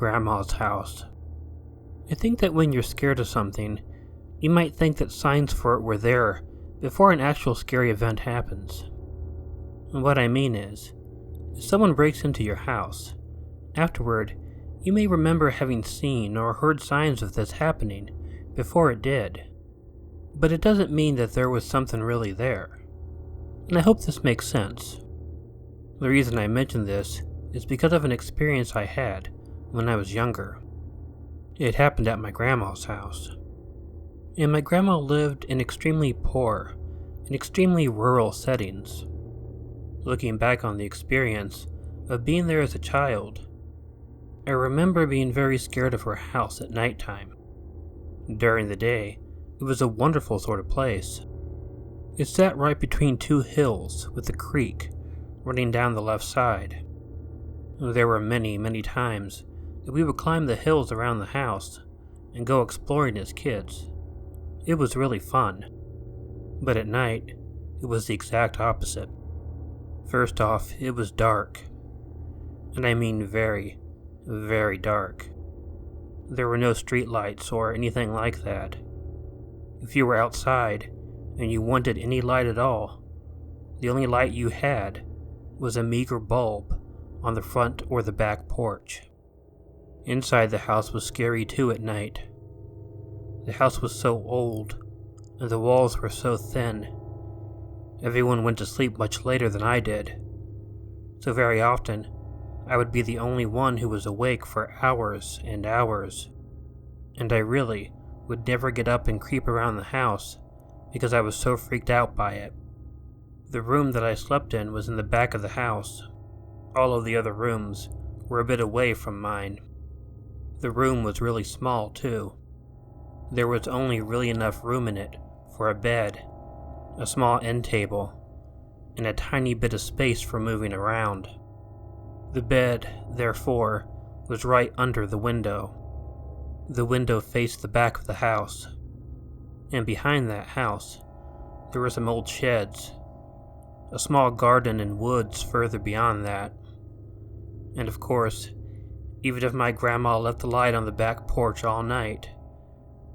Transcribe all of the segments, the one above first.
grandma's house. I think that when you're scared of something, you might think that signs for it were there before an actual scary event happens. And what I mean is, if someone breaks into your house, afterward, you may remember having seen or heard signs of this happening before it did. But it doesn't mean that there was something really there. And I hope this makes sense. The reason I mention this is because of an experience I had when I was younger. It happened at my grandma's house. And my grandma lived in extremely poor and extremely rural settings. Looking back on the experience of being there as a child, I remember being very scared of her house at nighttime. During the day, it was a wonderful sort of place. It sat right between two hills with a creek running down the left side. There were many, many times that we would climb the hills around the house and go exploring as kids. It was really fun. But at night, it was the exact opposite. First off, it was dark. And I mean very, very dark. There were no streetlights or anything like that. If you were outside and you wanted any light at all, the only light you had was a meager bulb on the front or the back porch. Inside the house was scary too at night. The house was so old and the walls were so thin. Everyone went to sleep much later than I did. So very often, I would be the only one who was awake for hours and hours. And I really would never get up and creep around the house because I was so freaked out by it. The room that I slept in was in the back of the house. All of the other rooms were a bit away from mine. The room was really small too. There was only really enough room in it for a bed, a small end table, and a tiny bit of space for moving around. The bed, therefore, was right under the window. The window faced the back of the house, and behind that house, there were some old sheds, a small garden and woods further beyond that. And of course, even if my grandma left the light on the back porch all night,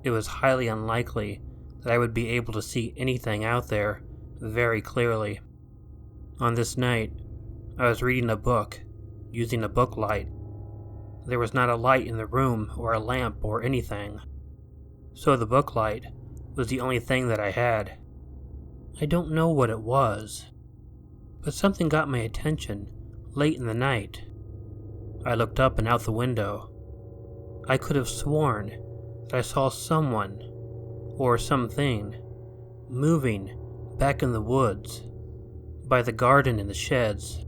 it was highly unlikely that I would be able to see anything out there very clearly. On this night, I was reading a book, using a book light. There was not a light in the room or a lamp or anything, so the book light was the only thing that I had. I don't know what it was, but something got my attention late in the night. I looked up and out the window. I could have sworn that I saw someone, or something, moving back in the woods, by the garden and the sheds.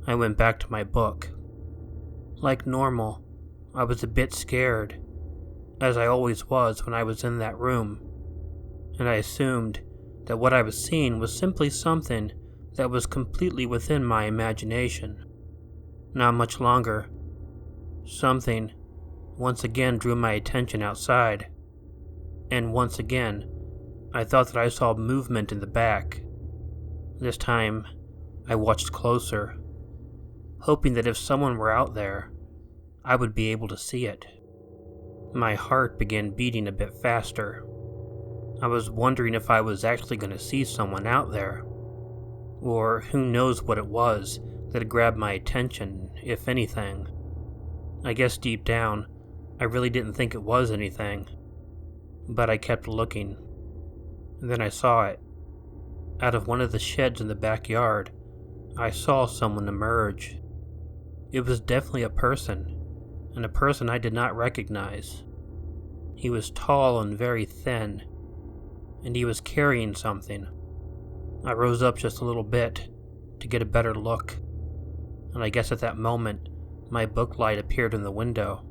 I went back to my book. Like normal, I was a bit scared, as I always was when I was in that room, and I assumed that what I was seeing was simply something that was completely within my imagination. Not much longer, something once again drew my attention outside, and once again, I thought that I saw movement in the back. This time, I watched closer, hoping that if someone were out there, I would be able to see it. My heart began beating a bit faster. I was wondering if I was actually going to see someone out there, or who knows what it was that had grabbed my attention, if anything. I guess deep down, I really didn't think it was anything, but I kept looking. And then I saw it. Out of one of the sheds in the backyard, I saw someone emerge. It was definitely a person, and a person I did not recognize. He was tall and very thin, and he was carrying something. I rose up just a little bit to get a better look, and I guess at that moment, my book light appeared in the window,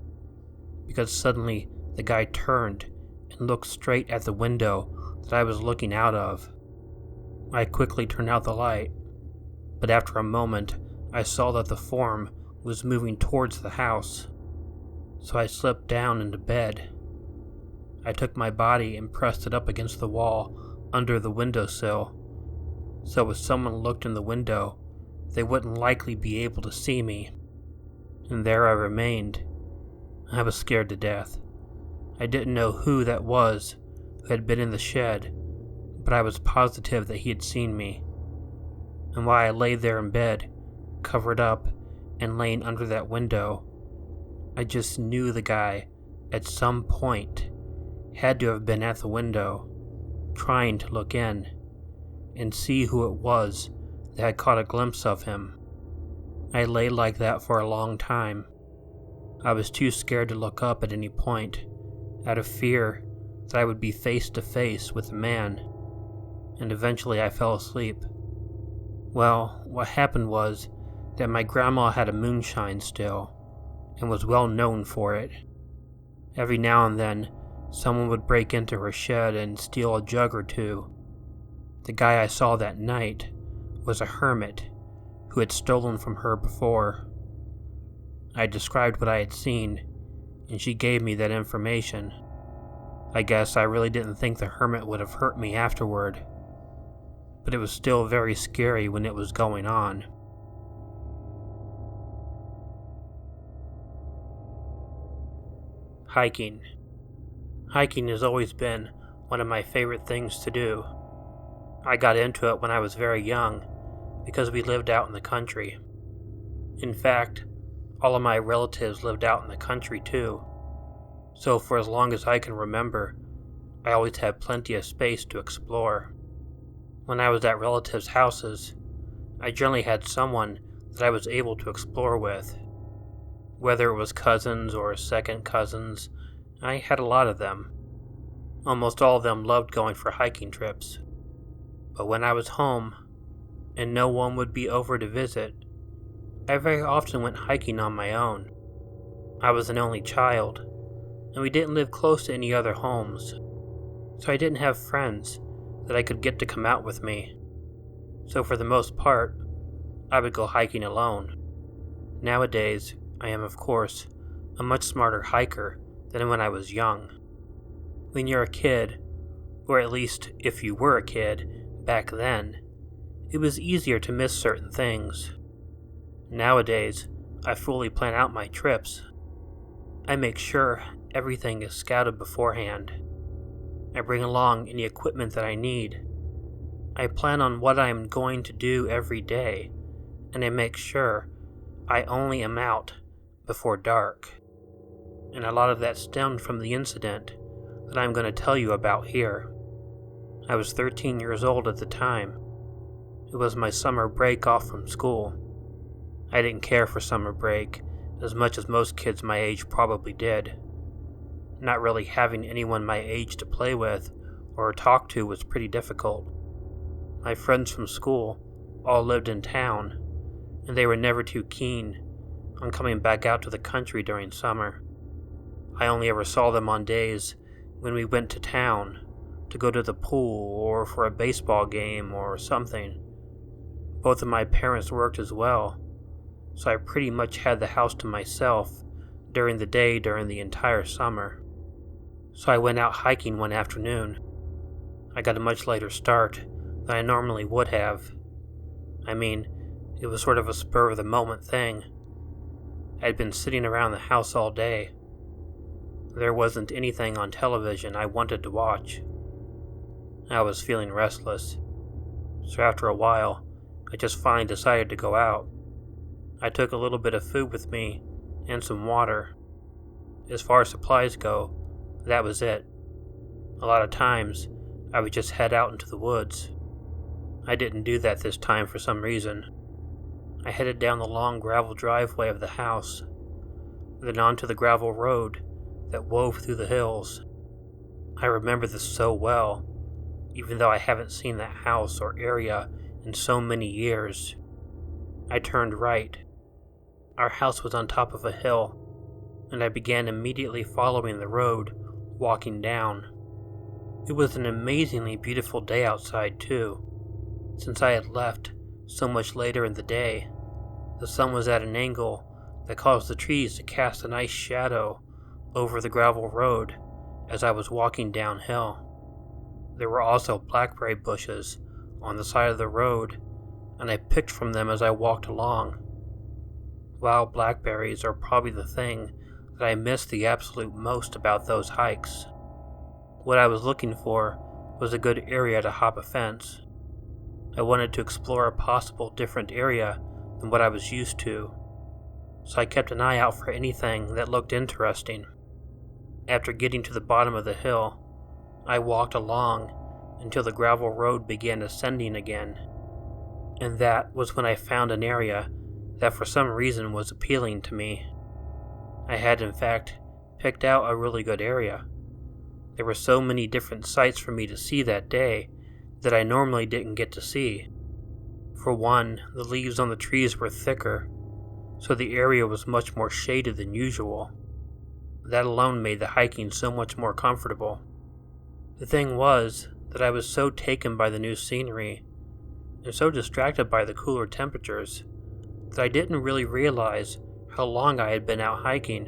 because suddenly the guy turned and looked straight at the window that I was looking out of. I quickly turned out the light, but after a moment, I saw that the form was moving towards the house, so I slipped down into bed. I took my body and pressed it up against the wall under the windowsill, so if someone looked in the window, they wouldn't likely be able to see me. And there I remained, I was scared to death. I didn't know who that was who had been in the shed, but I was positive that he had seen me. And while I lay there in bed, covered up and laying under that window, I just knew the guy, at some point, had to have been at the window, trying to look in and see who it was that had caught a glimpse of him. I lay like that for a long time. I was too scared to look up at any point, out of fear that I would be face to face with the man, and eventually I fell asleep. Well, what happened was that my grandma had a moonshine still, and was well known for it. Every now and then, someone would break into her shed and steal a jug or two. The guy I saw that night was a hermit who had stolen from her before. I described what I had seen, and she gave me that information. I guess I really didn't think the hermit would have hurt me afterward, but it was still very scary when it was going on. Hiking. Hiking has always been one of my favorite things to do. I got into it when I was very young because we lived out in the country. In fact, all of my relatives lived out in the country too, so for as long as I can remember, I always had plenty of space to explore. When I was at relatives' houses, I generally had someone that I was able to explore with. Whether it was cousins or second cousins, I had a lot of them. Almost all of them loved going for hiking trips. But when I was home, and no one would be over to visit, I very often went hiking on my own. I was an only child, and we didn't live close to any other homes, so I didn't have friends that I could get to come out with me. So for the most part, I would go hiking alone. Nowadays, I am, of course, a much smarter hiker than when I was young. When you're a kid, or at least if you were a kid back then, it was easier to miss certain things. Nowadays, I fully plan out my trips. I make sure everything is scouted beforehand. I bring along any equipment that I need. I plan on what I am going to do every day, and I make sure I only am out before dark. And a lot of that stemmed from the incident that I'm going to tell you about here. I was 13 years old at the time. It was my summer break off from school. I didn't care for summer break as much as most kids my age probably did. Not really having anyone my age to play with or talk to was pretty difficult. My friends from school all lived in town, and they were never too keen on coming back out to the country during summer. I only ever saw them on days when we went to town to go to the pool or for a baseball game or something. Both of my parents worked as well, so I pretty much had the house to myself during the day during the entire summer. So I went out hiking one afternoon. I got a much later start than I normally would have. I mean, it was sort of a spur-of-the-moment thing. I'd been sitting around the house all day. There wasn't anything on television I wanted to watch. I was feeling restless, so after a while, I just finally decided to go out. I took a little bit of food with me and some water. As far as supplies go, that was it. A lot of times, I would just head out into the woods. I didn't do that this time for some reason. I headed down the long gravel driveway of the house, then onto the gravel road that wove through the hills. I remember this so well, even though I haven't seen that house or area in so many years. I turned right. Our house was on top of a hill, and I began immediately following the road, walking down. It was an amazingly beautiful day outside too, since I had left so much later in the day. The sun was at an angle that caused the trees to cast a nice shadow over the gravel road as I was walking downhill. There were also blackberry bushes on the side of the road, and I picked from them as I walked along. Wild blackberries are probably the thing that that I missed the absolute most about those hikes. What I was looking for was a good area to hop a fence. I wanted to explore a possible different area than what I was used to, so I kept an eye out for anything that looked interesting. After getting to the bottom of the hill, I walked along until the gravel road began ascending again, and that was when I found an area that for some reason was appealing to me. I had in fact picked out a really good area. There were so many different sights for me to see that day that I normally didn't get to see. For one, the leaves on the trees were thicker, so the area was much more shaded than usual. That alone made the hiking so much more comfortable. The thing was that I was so taken by the new scenery and so distracted by the cooler temperatures that I didn't really realize how long I had been out hiking.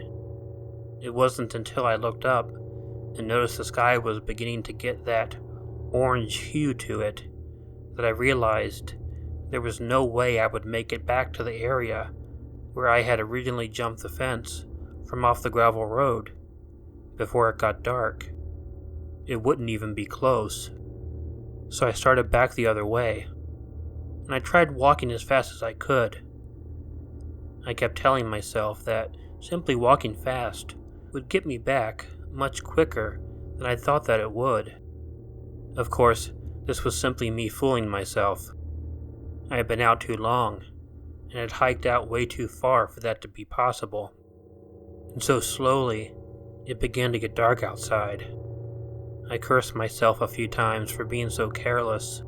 It wasn't until I looked up and noticed the sky was beginning to get that orange hue to it that I realized there was no way I would make it back to the area where I had originally jumped the fence from off the gravel road before it got dark. It wouldn't even be close. So I started back the other way, and I tried walking as fast as I could. I kept telling myself that simply walking fast would get me back much quicker than I thought that it would. Of course, this was simply me fooling myself. I had been out too long, and had hiked out way too far for that to be possible. And so slowly, it began to get dark outside. I cursed myself a few times for being so careless.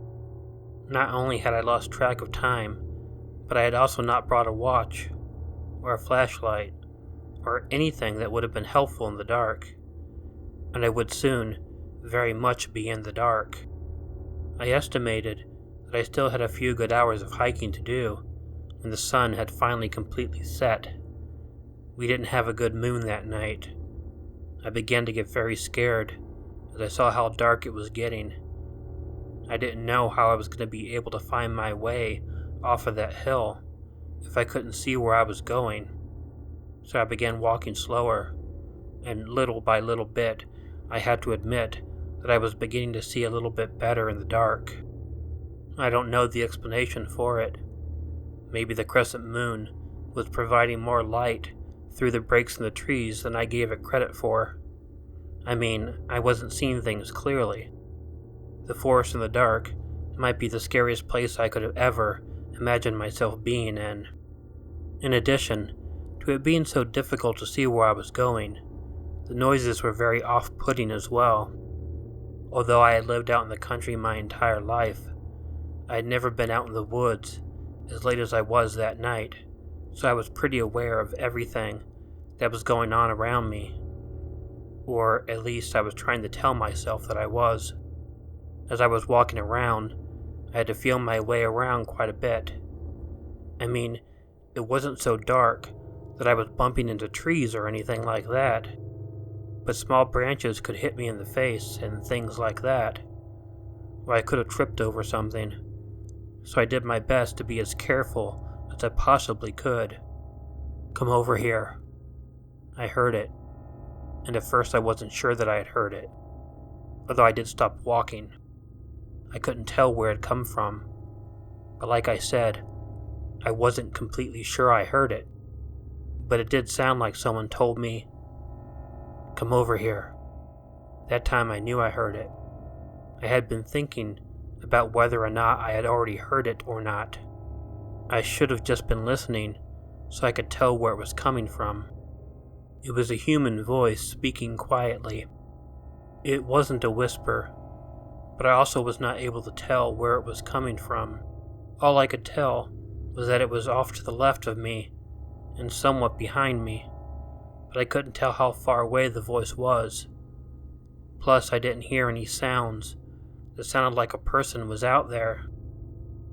Not only had I lost track of time, but I had also not brought a watch, or a flashlight, or anything that would have been helpful in the dark. And I would soon very much be in the dark. I estimated that I still had a few good hours of hiking to do when the sun had finally completely set. We didn't have a good moon that night. I began to get very scared as I saw how dark it was getting. I didn't know how I was going to be able to find my way off of that hill if I couldn't see where I was going. So I began walking slower, and little by little bit, I had to admit that I was beginning to see a little bit better in the dark. I don't know the explanation for it. Maybe the crescent moon was providing more light through the breaks in the trees than I gave it credit for. I mean, I wasn't seeing things clearly. The forest in the dark might be the scariest place I could have ever imagined myself being in. In addition to it being so difficult to see where I was going, the noises were very off-putting as well. Although I had lived out in the country my entire life, I had never been out in the woods as late as I was that night, so I was pretty aware of everything that was going on around me. Or at least I was trying to tell myself that I was. As I was walking around, I had to feel my way around quite a bit. I mean, it wasn't so dark that I was bumping into trees or anything like that, but small branches could hit me in the face and things like that, or I could have tripped over something. So I did my best to be as careful as I possibly could. "Come over here." I heard it, and at first I wasn't sure that I had heard it, although I did stop walking. I couldn't tell where it had come from, but like I said, I wasn't completely sure I heard it. But it did sound like someone told me, "Come over here." That time I knew I heard it. I had been thinking about whether or not I had already heard it or not. I should have just been listening so I could tell where it was coming from. It was a human voice speaking quietly. It wasn't a whisper, but I also was not able to tell where it was coming from. All I could tell was that it was off to the left of me and somewhat behind me, but I couldn't tell how far away the voice was. Plus, I didn't hear any sounds that sounded like a person was out there.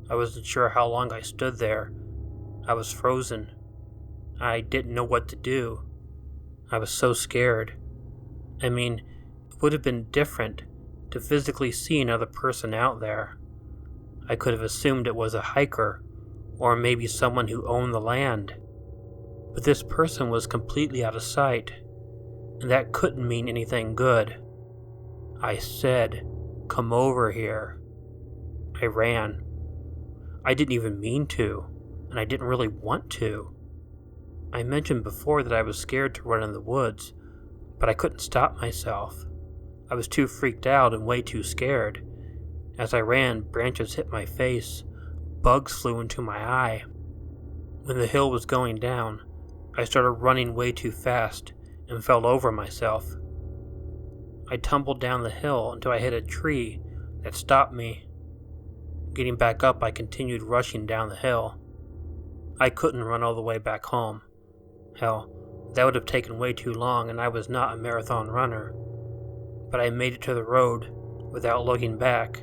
I wasn't sure how long I stood there. I was frozen. I didn't know what to do. I was so scared. I mean, it would have been different to physically see another person out there. I could have assumed it was a hiker, or maybe someone who owned the land. But this person was completely out of sight. and that couldn't mean anything good. I said, "Come over here." I ran. I didn't even mean to, and I didn't really want to. I mentioned before that I was scared to run in the woods, but I couldn't stop myself. I was too freaked out and way too scared. As I ran, branches hit my face, bugs flew into my eye. When the hill was going down, I started running way too fast and fell over myself. I tumbled down the hill until I hit a tree that stopped me. Getting back up, I continued rushing down the hill. I couldn't run all the way back home. Hell, that would have taken way too long, and I was not a marathon runner. But I made it to the road without looking back,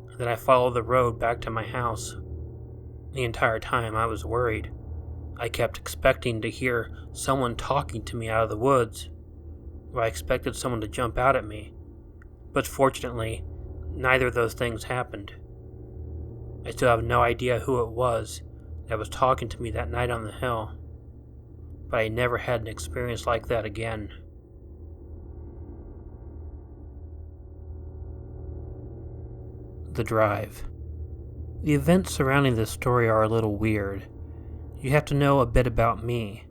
and then I followed the road back to my house. The entire time I was worried. I kept expecting to hear someone talking to me out of the woods, or I expected someone to jump out at me. But fortunately, neither of those things happened. I still have no idea who it was that was talking to me that night on the hill, but I never had an experience like that again. The drive. The events surrounding this story are a little weird. You have to know a bit about me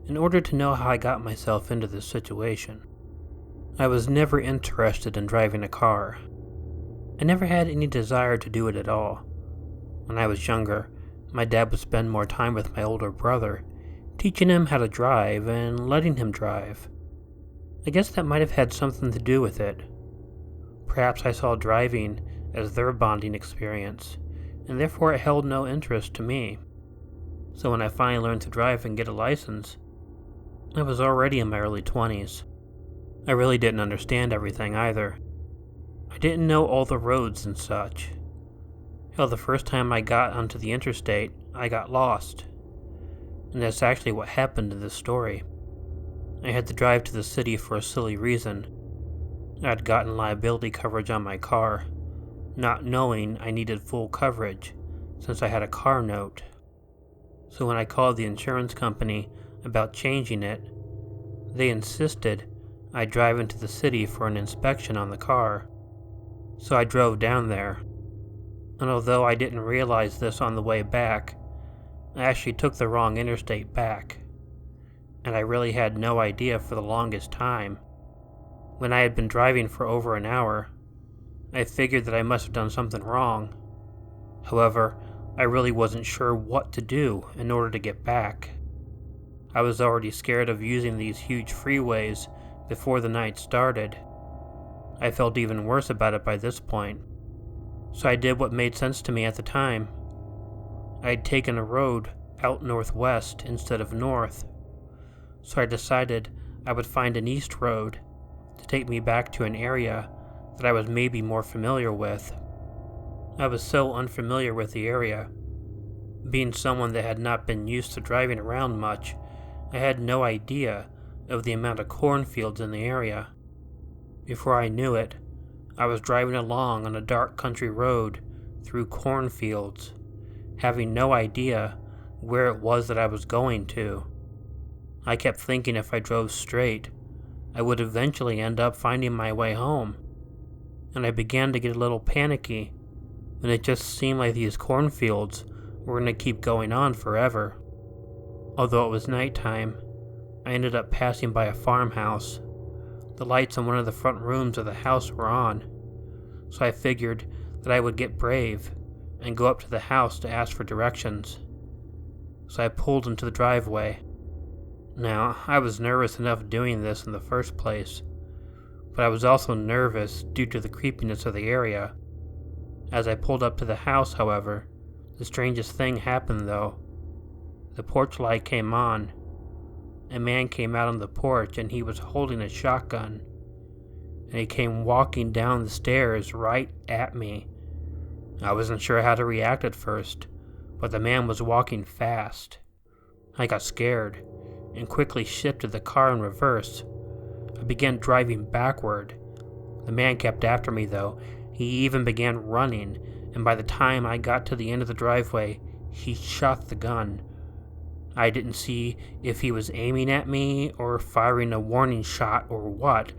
in order to know how I got myself into this situation. I was never interested in driving a car. I never had any desire to do it at all. When I was younger, my dad would spend more time with my older brother, teaching him how to drive and letting him drive. I guess that might have had something to do with it. Perhaps I saw driving as their bonding experience, and therefore it held no interest to me. So when I finally learned to drive and get a license, I was already in my early 20s. I really didn't understand everything either. I didn't know all the roads and such. Hell, the first time I got onto the interstate, I got lost. And that's actually what happened in this story. I had to drive to the city for a silly reason. I'd gotten liability coverage on my car, not knowing I needed full coverage since I had a car note. So when I called the insurance company about changing it, they insisted I drive into the city for an inspection on the car. So I drove down there. And although I didn't realize this on the way back, I actually took the wrong interstate back. And I really had no idea for the longest time. When I had been driving for over an hour, I figured that I must have done something wrong. However, I really wasn't sure what to do in order to get back. I was already scared of using these huge freeways before the night started. I felt even worse about it by this point. So I did what made sense to me at the time. I had taken a road out northwest instead of north. So I decided I would find an east road to take me back to an area that I was maybe more familiar with. I was so unfamiliar with the area. Being someone that had not been used to driving around much, I had no idea of the amount of cornfields in the area. Before I knew it, I was driving along on a dark country road through cornfields, having no idea where it was that I was going to. I kept thinking if I drove straight, I would eventually end up finding my way home. And I began to get a little panicky when it just seemed like these cornfields were going to keep going on forever. Although it was nighttime, I ended up passing by a farmhouse. The lights in one of the front rooms of the house were on, so I figured that I would get brave and go up to the house to ask for directions. So I pulled into the driveway. Now, I was nervous enough doing this in the first place, but I was also nervous due to the creepiness of the area. As I pulled up to the house, however, the strangest thing happened though. The porch light came on. A man came out on the porch and he was holding a shotgun. And he came walking down the stairs right at me. I wasn't sure how to react at first, but the man was walking fast. I got scared and quickly shifted the car in reverse. I began driving backward. The man kept after me though. He even began running, and by the time I got to the end of the driveway, he shot the gun. I didn't see if he was aiming at me or firing a warning shot or what.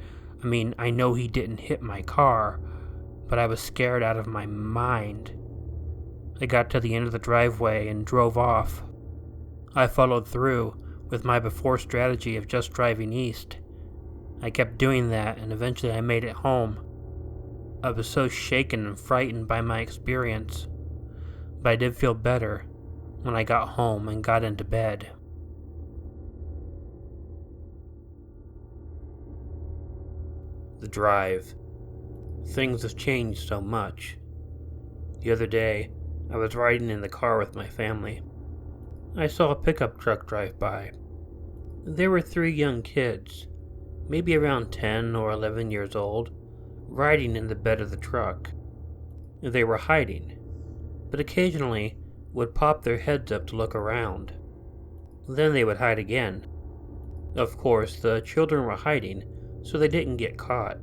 I mean, I know he didn't hit my car, but I was scared out of my mind. I got to the end of the driveway and drove off. I followed through with my before strategy of just driving east. I kept doing that, and eventually I made it home. I was so shaken and frightened by my experience, but I did feel better when I got home and got into bed. The drive. Things have changed so much. The other day, I was riding in the car with my family. I saw a pickup truck drive by. There were 3 young kids, maybe around 10 or 11 years old, riding in the bed of the truck. They were hiding, but occasionally would pop their heads up to look around. Then they would hide again. Of course, the children were hiding, so they didn't get caught.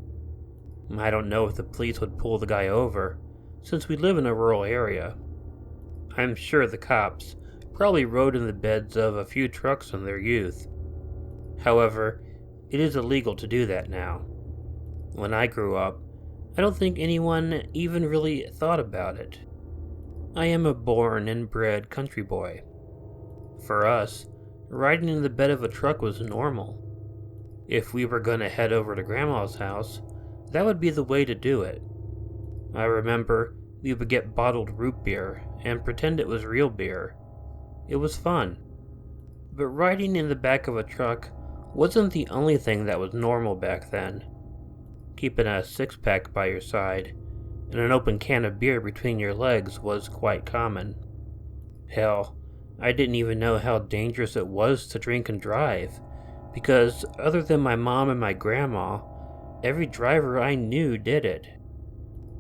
I don't know if the police would pull the guy over, since we live in a rural area. I'm sure the cops probably rode in the beds of a few trucks in their youth. However, it is illegal to do that now. When I grew up, I don't think anyone even really thought about it. I am a born and bred country boy. For us, riding in the bed of a truck was normal. If we were gonna head over to Grandma's house, that would be the way to do it. I remember we would get bottled root beer and pretend it was real beer. It was fun. But riding in the back of a truck wasn't the only thing that was normal back then. Keeping a 6-pack by your side and an open can of beer between your legs was quite common. Hell, I didn't even know how dangerous it was to drink and drive, because other than my mom and my grandma, every driver I knew did it.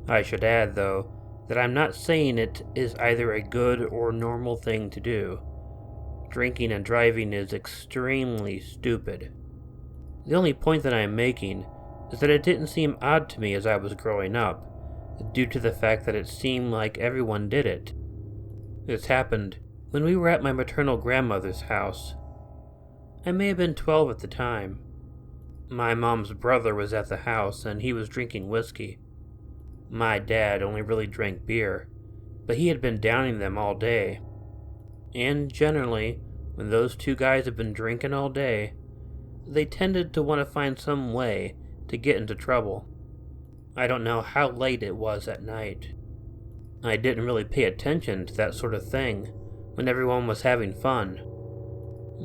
I should add, though, that I'm not saying it is either a good or normal thing to do. Drinking and driving is extremely stupid. The only point that I am making is that it didn't seem odd to me as I was growing up, due to the fact that it seemed like everyone did it. This happened when we were at my maternal grandmother's house. I may have been 12 at the time. My mom's brother was at the house and he was drinking whiskey. My dad only really drank beer, but he had been downing them all day. And generally, when those 2 guys had been drinking all day, they tended to want to find some way to get into trouble. I don't know how late it was at night. I didn't really pay attention to that sort of thing when everyone was having fun.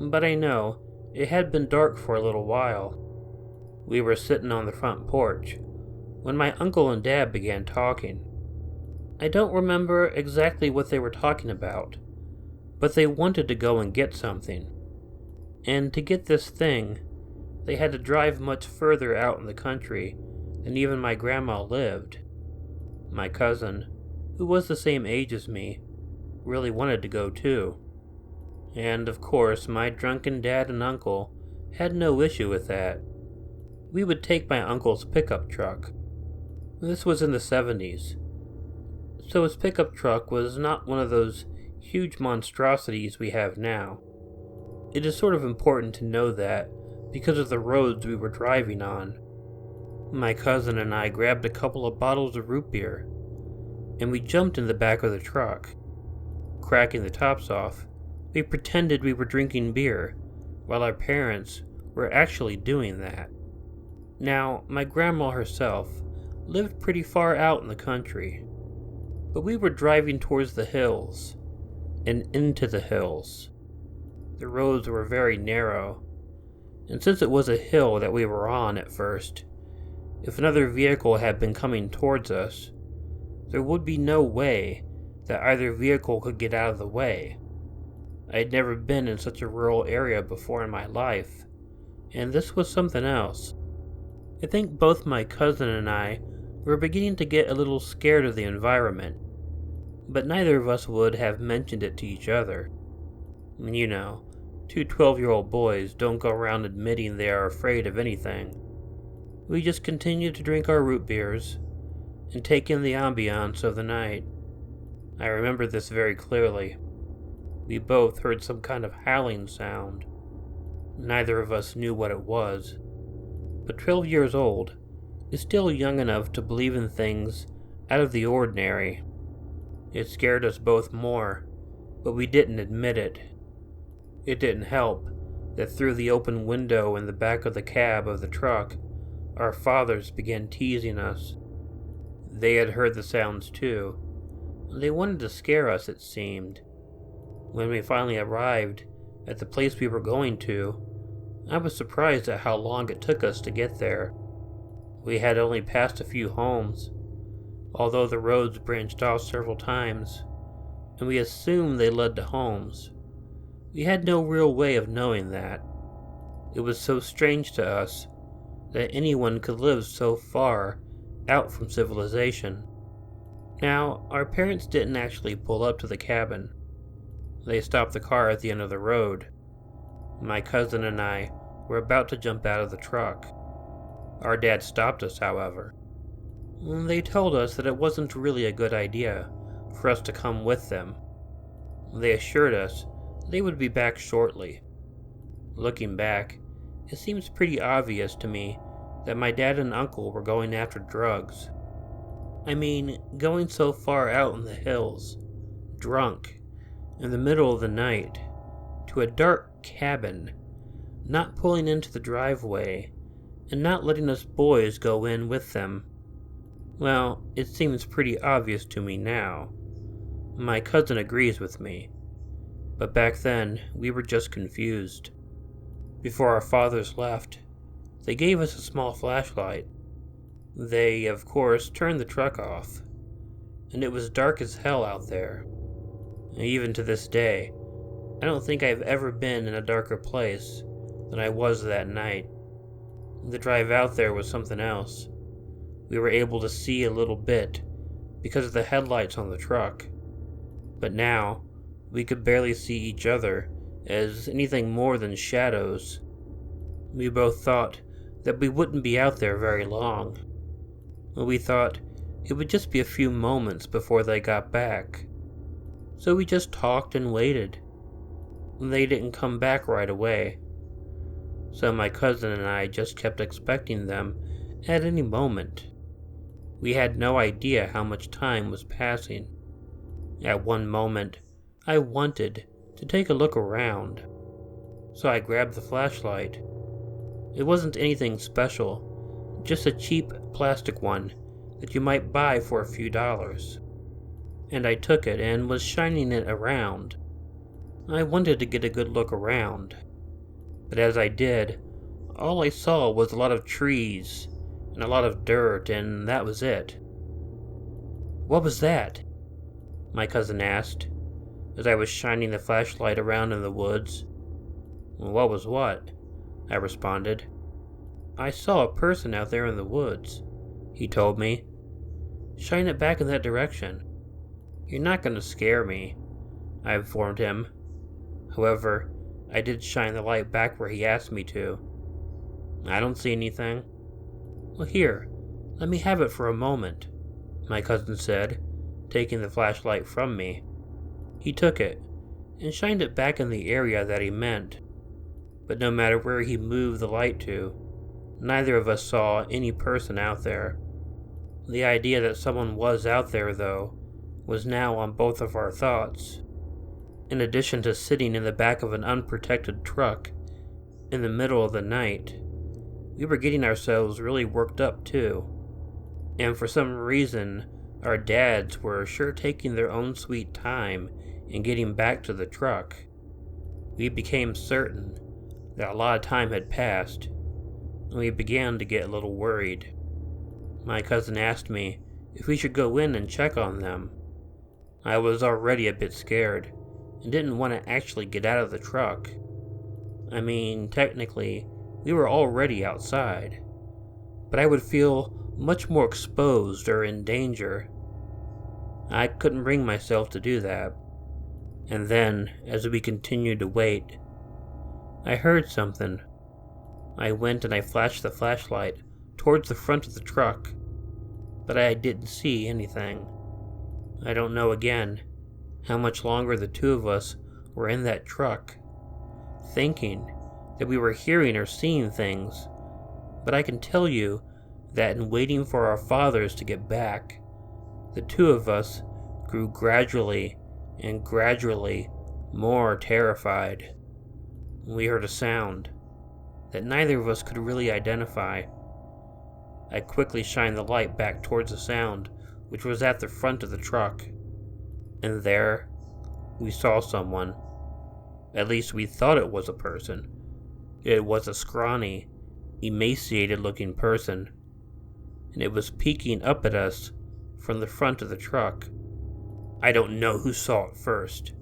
But I know it had been dark for a little while. We were sitting on the front porch when my uncle and dad began talking. I don't remember exactly what they were talking about, but they wanted to go and get something. And to get this thing, they had to drive much further out in the country than even my grandma lived. My cousin, who was the same age as me, really wanted to go too. And of course, my drunken dad and uncle had no issue with that. We would take my uncle's pickup truck. This was in the 70s, so his pickup truck was not one of those huge monstrosities we have now. It is sort of important to know that because of the roads we were driving on. My cousin and I grabbed a couple of bottles of root beer, and we jumped in the back of the truck. Cracking the tops off, we pretended we were drinking beer, while our parents were actually doing that. Now, my grandma herself lived pretty far out in the country, but we were driving towards the hills, and into the hills. The roads were very narrow, and since it was a hill that we were on at first, if another vehicle had been coming towards us, there would be no way that either vehicle could get out of the way. I had never been in such a rural area before in my life, and this was something else. I think both my cousin and I were beginning to get a little scared of the environment, but neither of us would have mentioned it to each other. You know, 2 12-year-old boys don't go around admitting they are afraid of anything. We just continued to drink our root beers and take in the ambiance of the night. I remember this very clearly. We both heard some kind of howling sound. Neither of us knew what it was, but 12 years old is still young enough to believe in things out of the ordinary. It scared us both more, but we didn't admit it. It didn't help that through the open window in the back of the cab of the truck, our fathers began teasing us. They had heard the sounds too. They wanted to scare us, it seemed. When we finally arrived at the place we were going to, I was surprised at how long it took us to get there. We had only passed a few homes, although the roads branched off several times, and we assumed they led to homes. We had no real way of knowing that. It was so strange to us that anyone could live so far out from civilization. Now, our parents didn't actually pull up to the cabin. They stopped the car at the end of the road. My cousin and I were about to jump out of the truck. Our dad stopped us, however. They told us that it wasn't really a good idea for us to come with them. They assured us they would be back shortly. Looking back, it seems pretty obvious to me that my dad and uncle were going after drugs. I mean, going so far out in the hills, drunk, in the middle of the night, to a dark cabin, not pulling into the driveway, and not letting us boys go in with them. Well, it seems pretty obvious to me now. My cousin agrees with me. But back then, we were just confused. Before our fathers left, they gave us a small flashlight. They, of course, turned the truck off, and it was dark as hell out there. Even to this day, I don't think I've ever been in a darker place than I was that night. The drive out there was something else. We were able to see a little bit because of the headlights on the truck, but now we could barely see each other as anything more than shadows. We both thought that we wouldn't be out there very long. We thought it would just be a few moments before they got back. So we just talked and waited. They didn't come back right away. So my cousin and I just kept expecting them at any moment. We had no idea how much time was passing. At one moment, I wanted to take a look around, so I grabbed the flashlight. It wasn't anything special, just a cheap plastic one that you might buy for a few dollars. And I took it and was shining it around. I wanted to get a good look around, but as I did, all I saw was a lot of trees and a lot of dirt, and that was it. "What was that?" my cousin asked, as I was shining the flashlight around in the woods. "What was what?" I responded. "I saw a person out there in the woods," he told me. "Shine it back in that direction." "You're not going to scare me," I informed him. However, I did shine the light back where he asked me to. "I don't see anything." "Well, here, let me have it for a moment," my cousin said, taking the flashlight from me. He took it and shined it back in the area that he meant. But no matter where he moved the light to, neither of us saw any person out there. The idea that someone was out there, though, was now on both of our thoughts. In addition to sitting in the back of an unprotected truck in the middle of the night, we were getting ourselves really worked up too. And for some reason, our dads were sure taking their own sweet time in getting back to the truck. We became certain that a lot of time had passed, and we began to get a little worried. My cousin asked me if we should go in and check on them. I was already a bit scared, and didn't want to actually get out of the truck. I mean, technically, we were already outside, but I would feel much more exposed or in danger. I couldn't bring myself to do that. And then, as we continued to wait, I heard something. I went and I flashed the flashlight towards the front of the truck, but I didn't see anything. I don't know again how much longer the two of us were in that truck, thinking that we were hearing or seeing things, but I can tell you that in waiting for our fathers to get back, the two of us grew gradually and gradually more terrified. We heard a sound that neither of us could really identify. I quickly shined the light back towards the sound, which was at the front of the truck, and there we saw someone. At least we thought it was a person. It was a scrawny, emaciated-looking person, and it was peeking up at us from the front of the truck. I don't know who saw it first.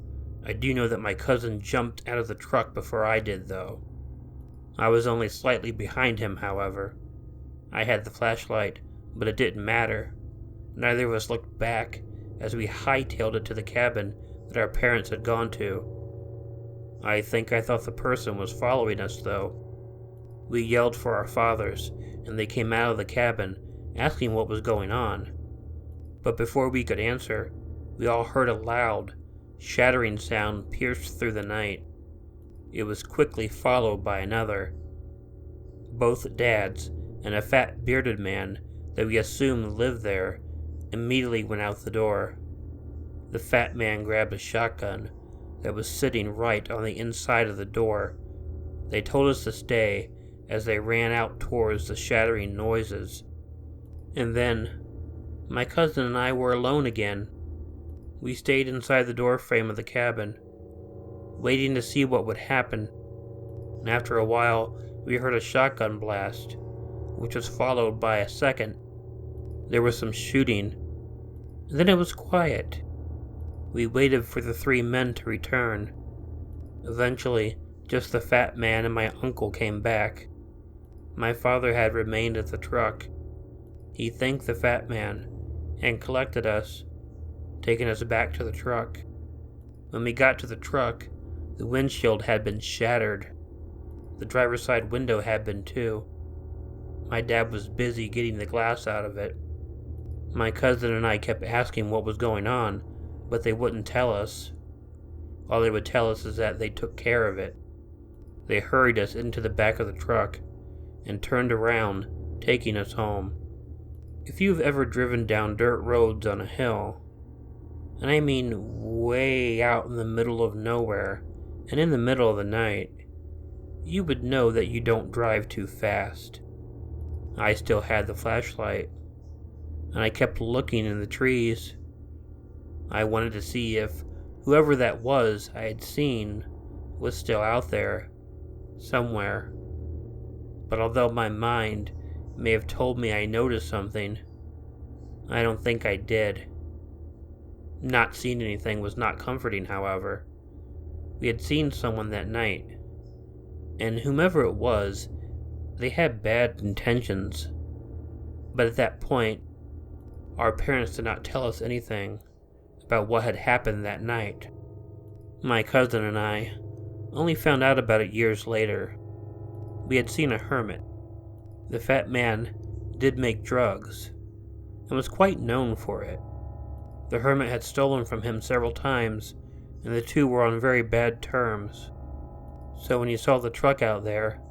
I do know that my cousin jumped out of the truck before I did, though. I was only slightly behind him, however. I had the flashlight, but it didn't matter. Neither of us looked back as we hightailed it to the cabin that our parents had gone to. I think I thought the person was following us, though. We yelled for our fathers, and they came out of the cabin, asking what was going on. But before we could answer, we all heard a loud, shattering sound pierce through the night. It was quickly followed by another. Both dads and a fat bearded man that we assumed lived there immediately went out the door. The fat man grabbed a shotgun that was sitting right on the inside of the door. They told us to stay as they ran out towards the shattering noises. And then, my cousin and I were alone again. We stayed inside the door frame of the cabin, waiting to see what would happen. And after a while, we heard a shotgun blast, which was followed by a second. There was some shooting, and then it was quiet. We waited for the three men to return. Eventually, just the fat man and my uncle came back. My father had remained at the truck. He thanked the fat man and collected us, taking us back to the truck. When we got to the truck, the windshield had been shattered. The driver's side window had been too. My dad was busy getting the glass out of it. My cousin and I kept asking what was going on, but they wouldn't tell us. All they would tell us is that they took care of it. They hurried us into the back of the truck and turned around, taking us home. If you've ever driven down dirt roads on a hill, and I mean way out in the middle of nowhere and in the middle of the night, you would know that you don't drive too fast. I still had the flashlight, and I kept looking in the trees. I wanted to see if whoever that was I had seen was still out there, somewhere. But although my mind may have told me I noticed something, I don't think I did. Not seeing anything was not comforting, however. We had seen someone that night, and whomever it was, they had bad intentions. But at that point, our parents did not tell us anything about what had happened that night. My cousin and I only found out about it years later. We had seen a hermit. The fat man did make drugs, and was quite known for it. The hermit had stolen from him several times, and the two were on very bad terms. So when he saw the truck out there,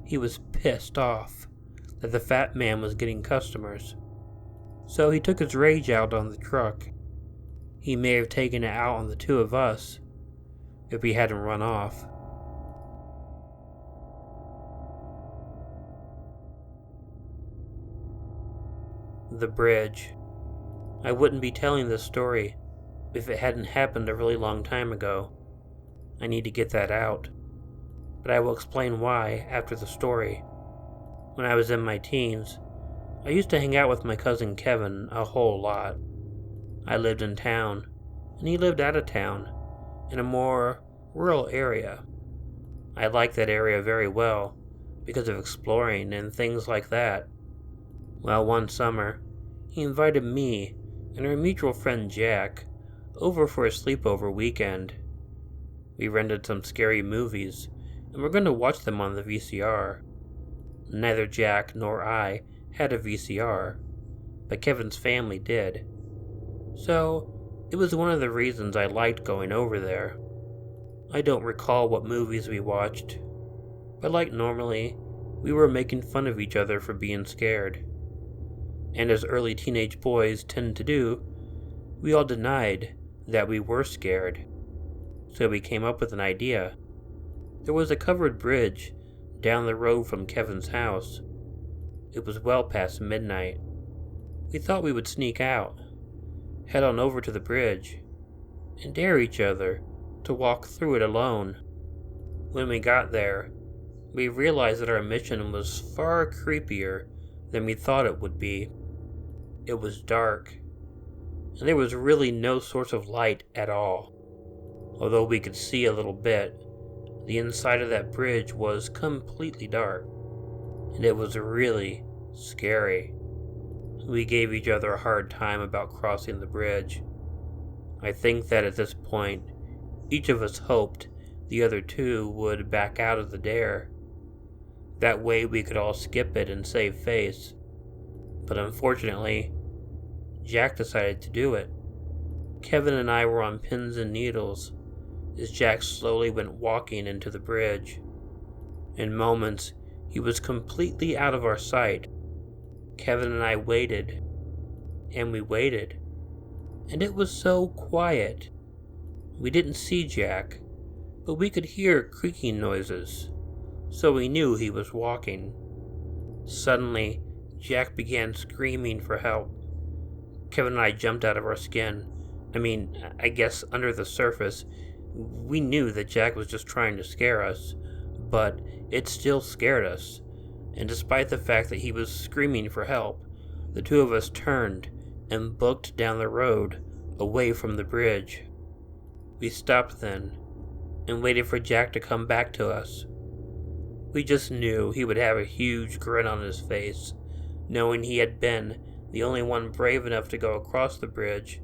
he was pissed off that the fat man was getting customers. So he took his rage out on the truck. He may have taken it out on the two of us if we hadn't run off. The bridge. I wouldn't be telling this story if it hadn't happened a really long time ago. I need to get that out, but I will explain why after the story. When I was in my teens, I used to hang out with my cousin Kevin a whole lot. I lived in town, and he lived out of town, in a more rural area. I liked that area very well, because of exploring and things like that. Well, one summer, he invited me and our mutual friend Jack over for a sleepover weekend. We rented some scary movies, and we're going to watch them on the VCR. Neither Jack nor I had a VCR, but Kevin's family did. So, it was one of the reasons I liked going over there. I don't recall what movies we watched, but like normally, we were making fun of each other for being scared. And as early teenage boys tend to do, we all denied that we were scared. So we came up with an idea. There was a covered bridge down the road from Kevin's house. It was well past midnight. We thought we would sneak out, head on over to the bridge, and dare each other to walk through it alone. When we got there, we realized that our mission was far creepier than we thought it would be. It was dark, and there was really no source of light at all. Although we could see a little bit, the inside of that bridge was completely dark, and it was really scary. We gave each other a hard time about crossing the bridge. I think that at this point, each of us hoped the other two would back out of the dare. That way we could all skip it and save face. But unfortunately, Jack decided to do it. Kevin and I were on pins and needles as Jack slowly went walking into the bridge. In moments, he was completely out of our sight. Kevin and I waited, and we waited, and it was so quiet. We didn't see Jack, but we could hear creaking noises, so we knew he was walking. Suddenly, Jack began screaming for help. Kevin and I jumped out of our skin. I guess under the surface, we knew that Jack was just trying to scare us, but it still scared us. And despite the fact that he was screaming for help, the two of us turned and booked down the road away from the bridge. We stopped then and waited for Jack to come back to us. We just knew he would have a huge grin on his face, knowing he had been the only one brave enough to go across the bridge,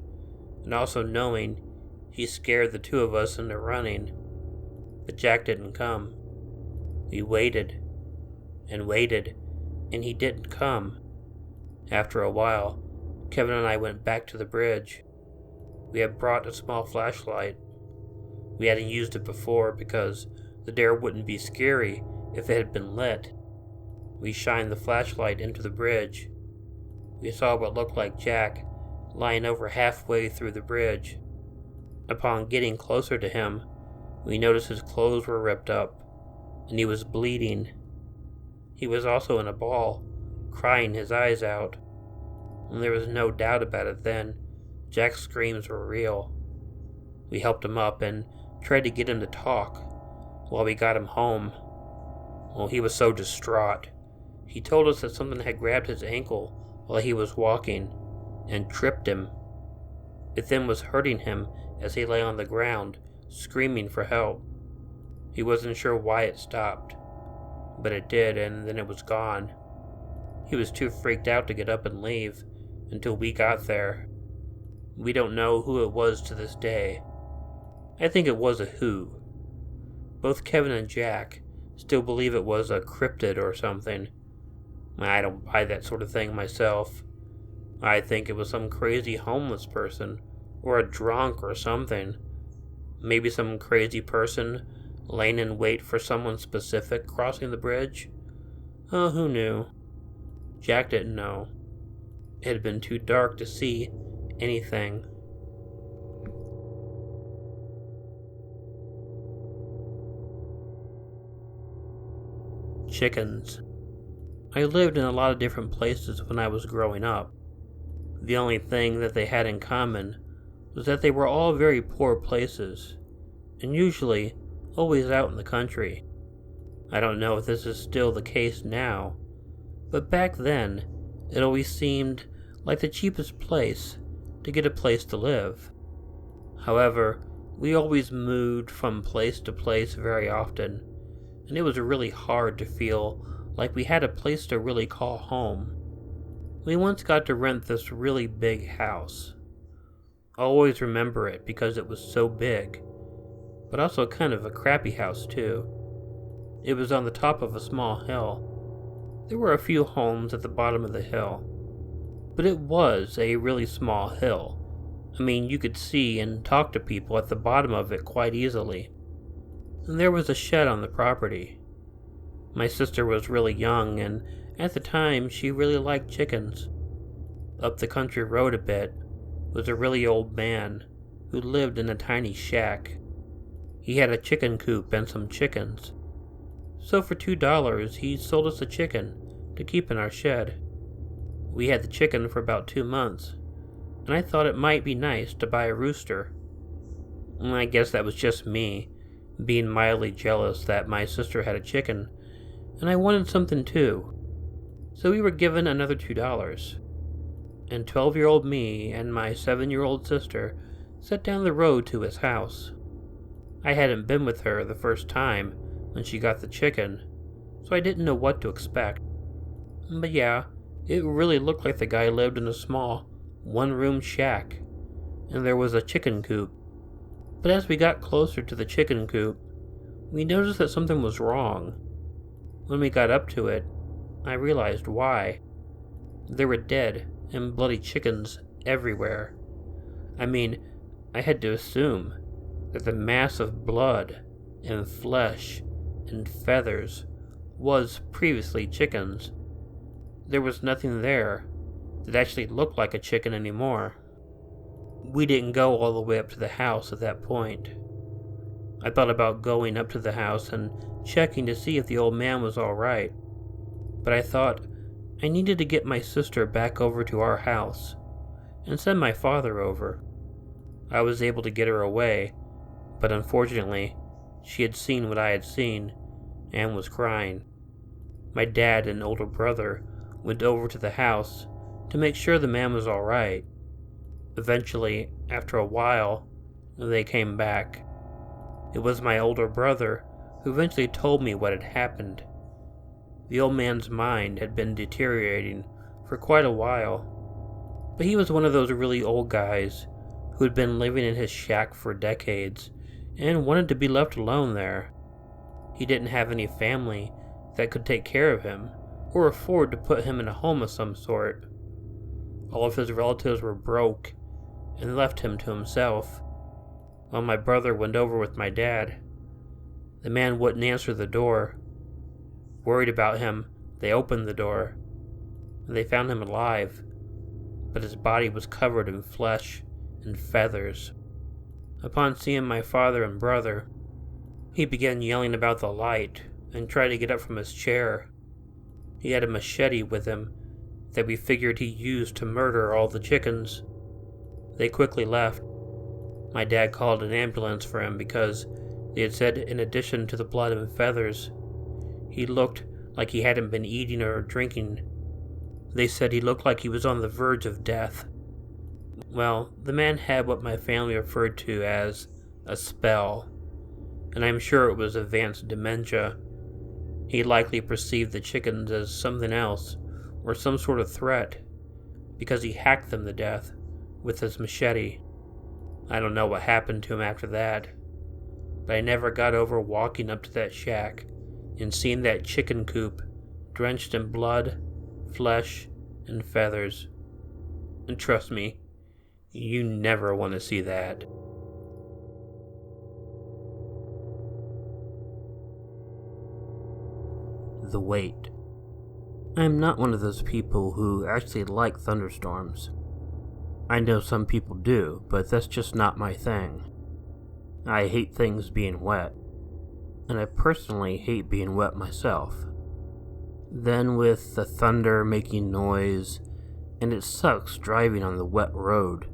and also knowing he scared the two of us into running. But Jack didn't come. We waited and waited, and he didn't come. After a while, Kevin and I went back to the bridge. We had brought a small flashlight. We hadn't used it before because the dare wouldn't be scary if it had been lit. We shined the flashlight into the bridge. We saw what looked like Jack lying over halfway through the bridge. Upon getting closer to him, we noticed his clothes were ripped up, and he was bleeding. He was also in a ball, crying his eyes out. And there was no doubt about it then, Jack's screams were real. We helped him up and tried to get him to talk while we got him home. Well, he was so distraught. He told us that something had grabbed his ankle while he was walking and tripped him. It then was hurting him as he lay on the ground, screaming for help. He wasn't sure why it stopped, but it did, and then it was gone. He was too freaked out to get up and leave until we got there. We don't know who it was to this day. I think it was a who. Both Kevin and Jack still believe it was a cryptid or something. I don't buy that sort of thing myself. I think it was some crazy homeless person, or a drunk or something. Maybe some crazy person laying in wait for someone specific crossing the bridge. Oh, who knew? Jack didn't know. It had been too dark to see anything. Chickens. I lived in a lot of different places when I was growing up. The only thing that they had in common was that they were all very poor places, and usually always out in the country. I don't know if this is still the case now, but back then it always seemed like the cheapest place to get a place to live. However, we always moved from place to place very often, and it was really hard to feel like we had a place to really call home. We once got to rent this really big house. I'll always remember it because it was so big, but also kind of a crappy house too. It was on the top of a small hill. There were a few homes at the bottom of the hill, but it was a really small hill. You could see and talk to people at the bottom of it quite easily. There was a shed on the property. My sister was really young, and at the time she really liked chickens. Up the country road a bit was a really old man who lived in a tiny shack. He had a chicken coop and some chickens. So for $2 he sold us a chicken to keep in our shed. We had the chicken for about 2 months, and I thought it might be nice to buy a rooster. I guess that was just me, being mildly jealous that my sister had a chicken, and I wanted something too. So we were given another $2. And 12-year-old me and my 7-year-old sister set down the road to his house. I hadn't been with her the first time when she got the chicken, so I didn't know what to expect. But yeah, it really looked like the guy lived in a small, one-room shack, and there was a chicken coop. But as we got closer to the chicken coop, we noticed that something was wrong. When we got up to it, I realized why. There were dead and bloody chickens everywhere. I mean, I had to assume that the mass of blood and flesh and feathers was previously chickens. There was nothing there that actually looked like a chicken anymore. We didn't go all the way up to the house at that point. I thought about going up to the house and checking to see if the old man was all right, but I thought I needed to get my sister back over to our house and send my father over. I was able to get her away, but unfortunately, she had seen what I had seen and was crying. My dad and older brother went over to the house to make sure the man was all right. Eventually, after a while, they came back. It was my older brother who eventually told me what had happened. The old man's mind had been deteriorating for quite a while, but he was one of those really old guys who had been living in his shack for decades and wanted to be left alone there. He didn't have any family that could take care of him or afford to put him in a home of some sort. All of his relatives were broke and left him to himself. While my brother went over with my dad, the man wouldn't answer the door. Worried about him, they opened the door. They found him alive, but his body was covered in flesh and feathers. Upon seeing my father and brother, he began yelling about the light and tried to get up from his chair. He had a machete with him that we figured he used to murder all the chickens. They quickly left. My dad called an ambulance for him because they had said in addition to the blood and feathers, he looked like he hadn't been eating or drinking. They said he looked like he was on the verge of death. Well, the man had what my family referred to as a spell, and I'm sure it was advanced dementia. He likely perceived the chickens as something else, or some sort of threat, because he hacked them to death with his machete. I don't know what happened to him after that, but I never got over walking up to that shack and seeing that chicken coop drenched in blood, flesh, and feathers. And trust me, you never want to see that. The wait. I'm not one of those people who actually like thunderstorms. I know some people do, but that's just not my thing. I hate things being wet, and I personally hate being wet myself. Then with the thunder making noise, and it sucks driving on the wet road,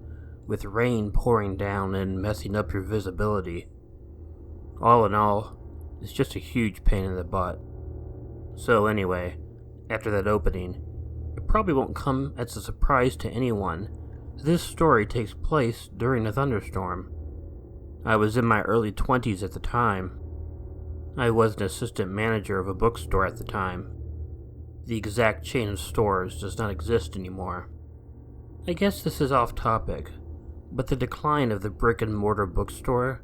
with rain pouring down and messing up your visibility. All in all, it's just a huge pain in the butt. So anyway, after that opening, it probably won't come as a surprise to anyone that this story takes place during a thunderstorm. I was in my early 20s at the time. I was an assistant manager of a bookstore at the time. The exact chain of stores does not exist anymore. I guess this is off topic, but the decline of the brick-and-mortar bookstore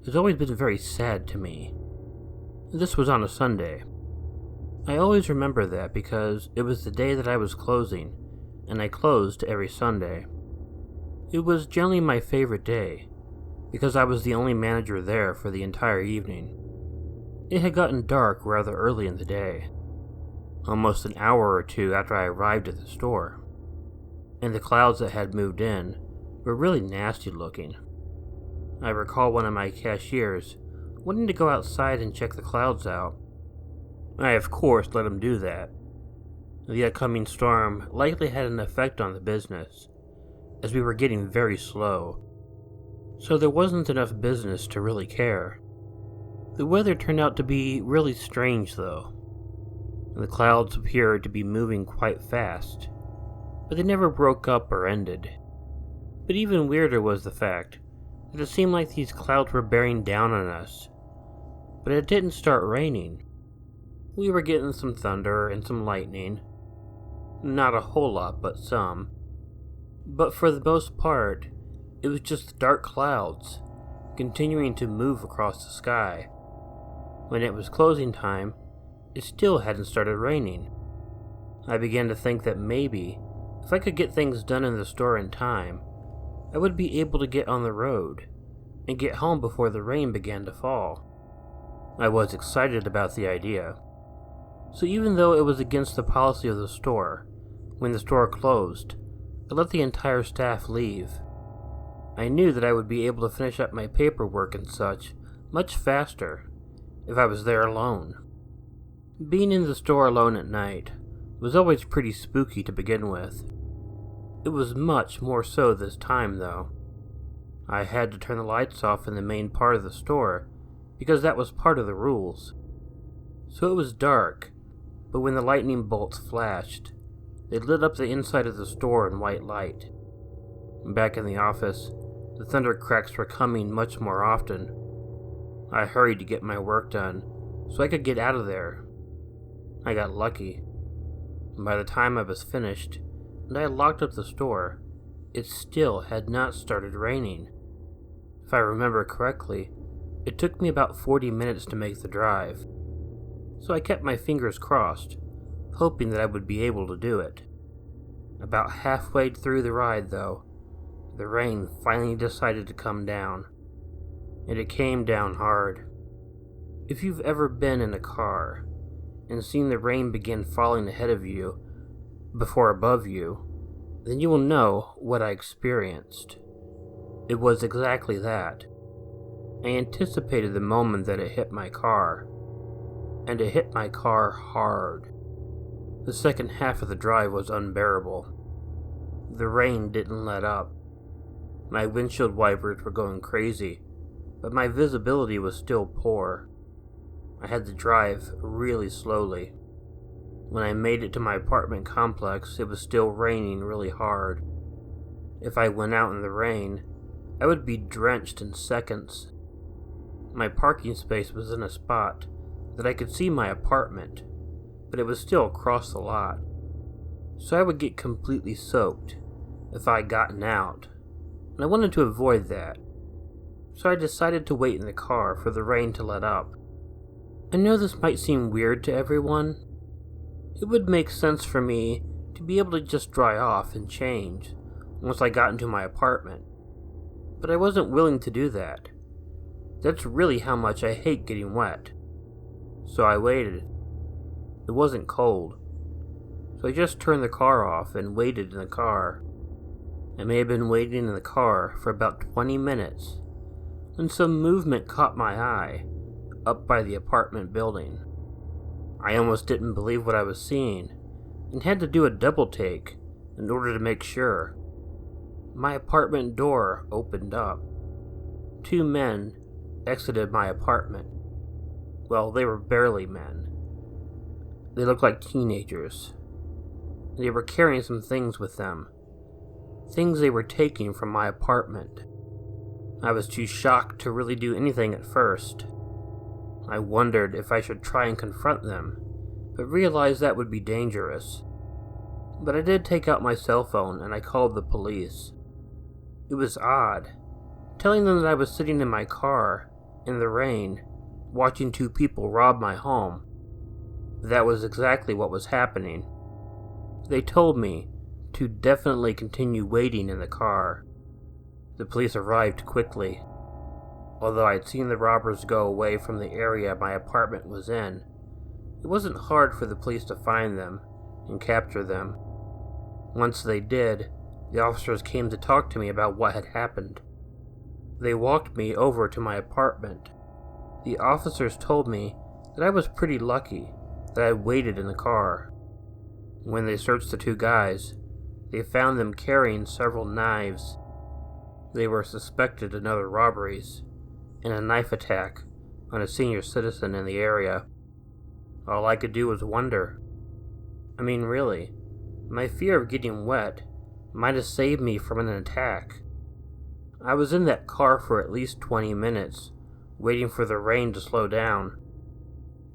has always been very sad to me. This was on a Sunday. I always remember that because it was the day that I was closing, and I closed every Sunday. It was generally my favorite day, because I was the only manager there for the entire evening. It had gotten dark rather early in the day, almost an hour or two after I arrived at the store, and the clouds that had moved in were really nasty looking. I recall one of my cashiers wanting to go outside and check the clouds out. I of course let him do that. The upcoming storm likely had an effect on the business, as we were getting very slow, so there wasn't enough business to really care. The weather turned out to be really strange though. The clouds appeared to be moving quite fast, but they never broke up or ended. But even weirder was the fact that it seemed like these clouds were bearing down on us, but it didn't start raining. We were getting some thunder and some lightning. Not a whole lot, but some. But for the most part, it was just dark clouds, continuing to move across the sky. When it was closing time, it still hadn't started raining. I began to think that maybe, if I could get things done in the store in time, I would be able to get on the road and get home before the rain began to fall. I was excited about the idea. So even though it was against the policy of the store, when the store closed, I let the entire staff leave. I knew that I would be able to finish up my paperwork and such much faster if I was there alone. Being in the store alone at night was always pretty spooky to begin with. It was much more so this time though. I had to turn the lights off in the main part of the store because that was part of the rules. So it was dark, but when the lightning bolts flashed, they lit up the inside of the store in white light. Back in the office, the thunder cracks were coming much more often. I hurried to get my work done so I could get out of there. I got lucky. By the time I was finished and I had locked up the store, it still had not started raining. If I remember correctly, it took me about 40 minutes to make the drive. So I kept my fingers crossed, hoping that I would be able to do it. About halfway through the ride, though, the rain finally decided to come down. And it came down hard. If you've ever been in a car and seen the rain begin falling ahead of you before above you, then you will know what I experienced. It was exactly that. I anticipated the moment that it hit my car, and it hit my car hard. The second half of the drive was unbearable. The rain didn't let up. My windshield wipers were going crazy, but my visibility was still poor. I had to drive really slowly. When I made it to my apartment complex, it was still raining really hard. If I went out in the rain, I would be drenched in seconds. My parking space was in a spot that I could see my apartment, but it was still across the lot. So I would get completely soaked if I had gotten out, and I wanted to avoid that. So I decided to wait in the car for the rain to let up. I know this might seem weird to everyone. It would make sense for me to be able to just dry off and change once I got into my apartment, but I wasn't willing to do that. That's really how much I hate getting wet. So I waited. It wasn't cold, so I just turned the car off and waited in the car. I may have been waiting in the car for about 20 minutes when some movement caught my eye up by the apartment building. I almost didn't believe what I was seeing and had to do a double take in order to make sure. My apartment door opened up. 2 men exited my apartment. Well, they were barely men. They looked like teenagers. They were carrying some things with them. Things they were taking from my apartment. I was too shocked to really do anything at first. I wondered if I should try and confront them, but realized that would be dangerous. But I did take out my cell phone and I called the police. It was odd, telling them that I was sitting in my car, in the rain, watching 2 people rob my home. That was exactly what was happening. They told me to definitely continue waiting in the car. The police arrived quickly. Although I'd seen the robbers go away from the area my apartment was in, it wasn't hard for the police to find them and capture them. Once they did, the officers came to talk to me about what had happened. They walked me over to my apartment. The officers told me that I was pretty lucky that I waited in the car. When they searched the two guys, they found them carrying several knives. They were suspected in other robberies and a knife attack on a senior citizen in the area. All I could do was wonder. I mean, really, my fear of getting wet might have saved me from an attack. I was in that car for at least 20 minutes, waiting for the rain to slow down.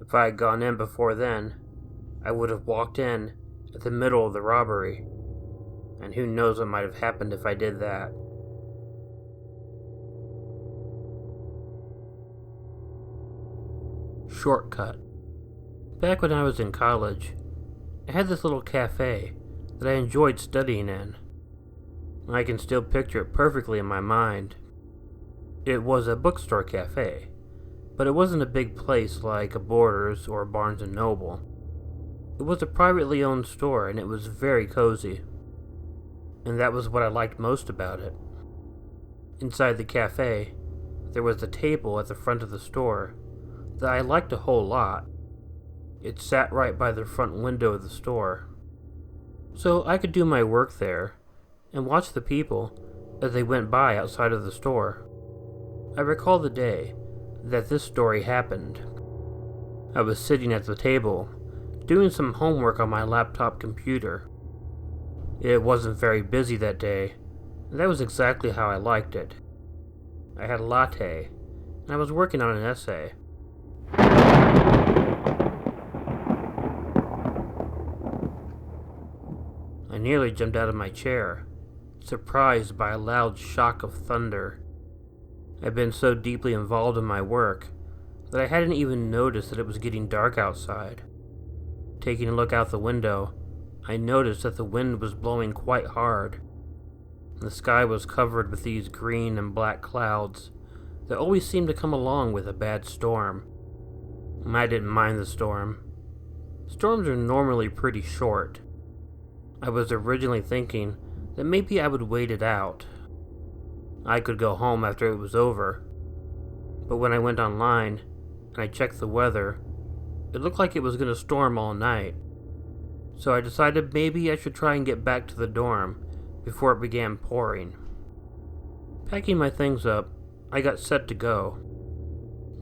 If I had gone in before then, I would have walked in at the middle of the robbery. And who knows what might have happened if I did that. Shortcut. Back when I was in college, I had this little cafe that I enjoyed studying in. I can still picture it perfectly in my mind. It was a bookstore cafe, but it wasn't a big place like a Borders or a Barnes & Noble. It was a privately owned store, and it was very cozy. And that was what I liked most about it. Inside the cafe, there was a table at the front of the store that I liked a whole lot. It sat right by the front window of the store. So I could do my work there and watch the people as they went by outside of the store. I recall the day that this story happened. I was sitting at the table, doing some homework on my laptop computer. It wasn't very busy that day, and that was exactly how I liked it. I had a latte, and I was working on an essay. I nearly jumped out of my chair, surprised by a loud shock of thunder. I'd been so deeply involved in my work that I hadn't even noticed that it was getting dark outside. Taking a look out the window, I noticed that the wind was blowing quite hard. The sky was covered with these green and black clouds that always seemed to come along with a bad storm. I didn't mind the storm. Storms are normally pretty short. I was originally thinking that maybe I would wait it out. I could go home after it was over. But when I went online and I checked the weather, it looked like it was going to storm all night. So I decided maybe I should try and get back to the dorm before it began pouring. Packing my things up, I got set to go.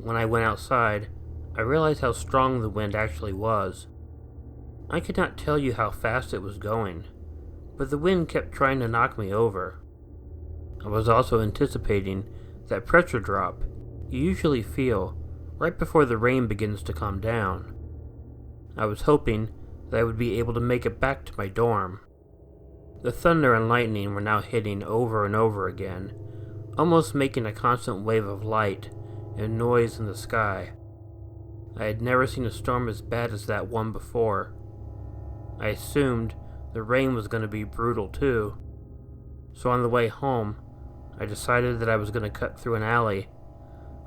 When I went outside, I realized how strong the wind actually was. I could not tell you how fast it was going, but the wind kept trying to knock me over. I was also anticipating that pressure drop you usually feel right before the rain begins to come down. I was hoping that I would be able to make it back to my dorm. The thunder and lightning were now hitting over and over again, almost making a constant wave of light and noise in the sky. I had never seen a storm as bad as that one before. I assumed the rain was going to be brutal too. So on the way home, I decided that I was going to cut through an alley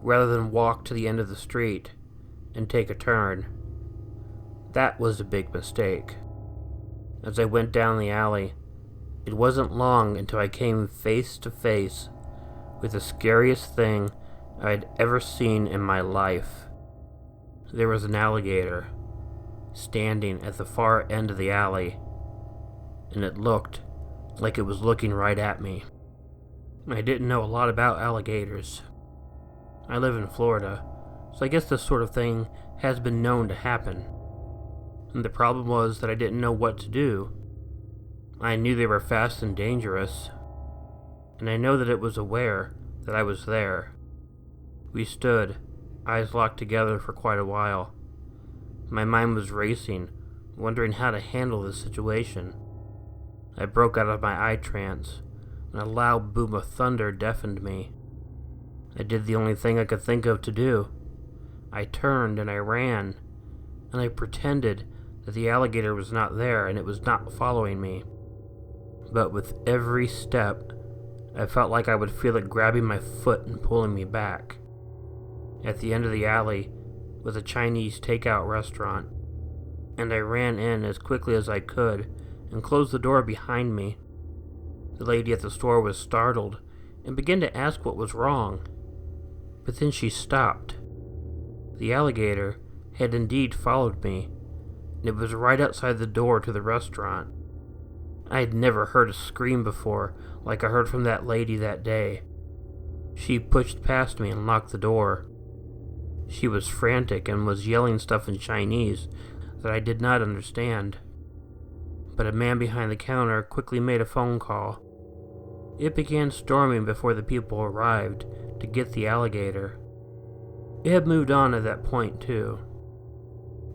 rather than walk to the end of the street and take a turn. That was a big mistake. As I went down the alley, it wasn't long until I came face to face with the scariest thing I had ever seen in my life. There was an alligator standing at the far end of the alley, and it looked like it was looking right at me. I didn't know a lot about alligators. I live in Florida, so I guess this sort of thing has been known to happen. And the problem was that I didn't know what to do. I knew they were fast and dangerous, and I know that it was aware that I was there. We stood, eyes locked together for quite a while. My mind was racing, wondering how to handle this situation. I broke out of my eye trance, and a loud boom of thunder deafened me. I did the only thing I could think of to do. I turned and I ran, and I pretended that the alligator was not there and it was not following me. But with every step, I felt like I would feel it grabbing my foot and pulling me back. At the end of the alley was a Chinese takeout restaurant, and I ran in as quickly as I could and closed the door behind me. The lady at the store was startled and began to ask what was wrong, but then she stopped. The alligator had indeed followed me, and it was right outside the door to the restaurant. I had never heard a scream before like I heard from that lady that day. She pushed past me and locked the door. She was frantic and was yelling stuff in Chinese that I did not understand. But a man behind the counter quickly made a phone call. It began storming before the people arrived to get the alligator. It had moved on at that point too.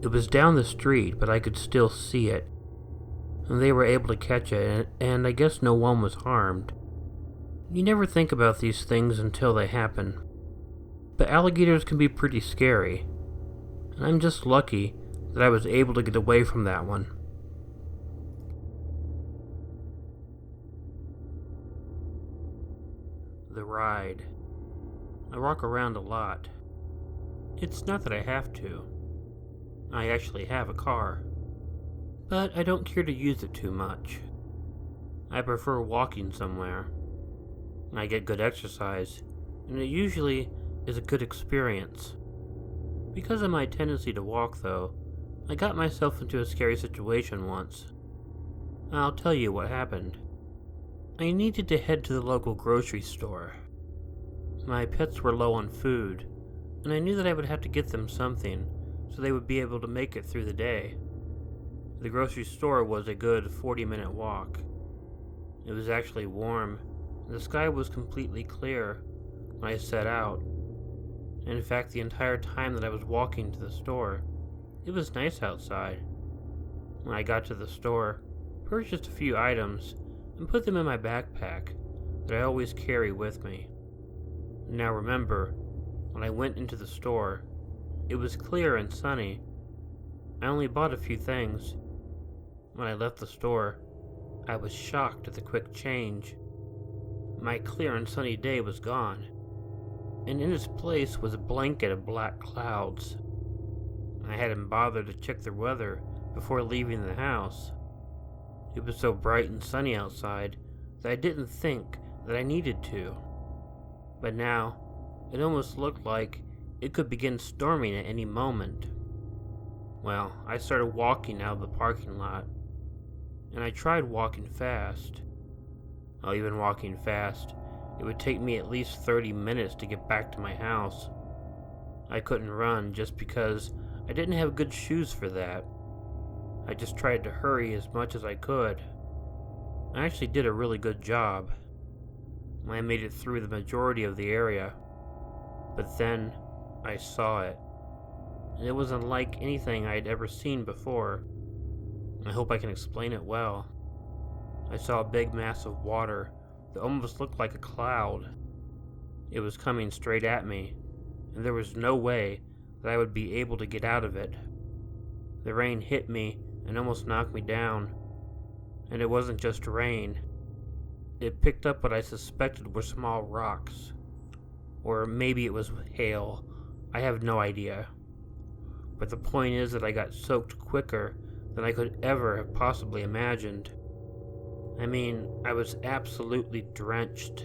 It was down the street, but I could still see it. And they were able to catch it, and I guess no one was harmed. You never think about these things until they happen. But alligators can be pretty scary, and I'm just lucky that I was able to get away from that one. The ride. I walk around a lot. It's not that I have to. I actually have a car, but I don't care to use it too much. I prefer walking somewhere. I get good exercise, and it usually is a good experience. Because of my tendency to walk, though, I got myself into a scary situation once. I'll tell you what happened. I needed to head to the local grocery store. My pets were low on food, and I knew that I would have to get them something so they would be able to make it through the day. The grocery store was a good 40-minute walk. It was actually warm, and the sky was completely clear when I set out. In fact, the entire time that I was walking to the store, it was nice outside. When I got to the store, I purchased a few items and put them in my backpack that I always carry with me. Now remember, when I went into the store, it was clear and sunny. I only bought a few things. When I left the store, I was shocked at the quick change. My clear and sunny day was gone, and in its place was a blanket of black clouds. I hadn't bothered to check the weather before leaving the house. It was so bright and sunny outside that I didn't think that I needed to. But now, it almost looked like it could begin storming at any moment. Well, I started walking out of the parking lot, and I tried walking fast. Even walking fast, it would take me at least 30 minutes to get back to my house. I couldn't run just because I didn't have good shoes for that. I just tried to hurry as much as I could. I actually did a really good job. I made it through the majority of the area, but then I saw it, and it was unlike anything I had ever seen before. I hope I can explain it well. I saw a big mass of water that almost looked like a cloud. It was coming straight at me, and there was no way that I would be able to get out of it. The rain hit me and almost knocked me down. And it wasn't just rain. It picked up what I suspected were small rocks. Or maybe it was hail. I have no idea. But the point is that I got soaked quicker than I could ever have possibly imagined. I mean, I was absolutely drenched.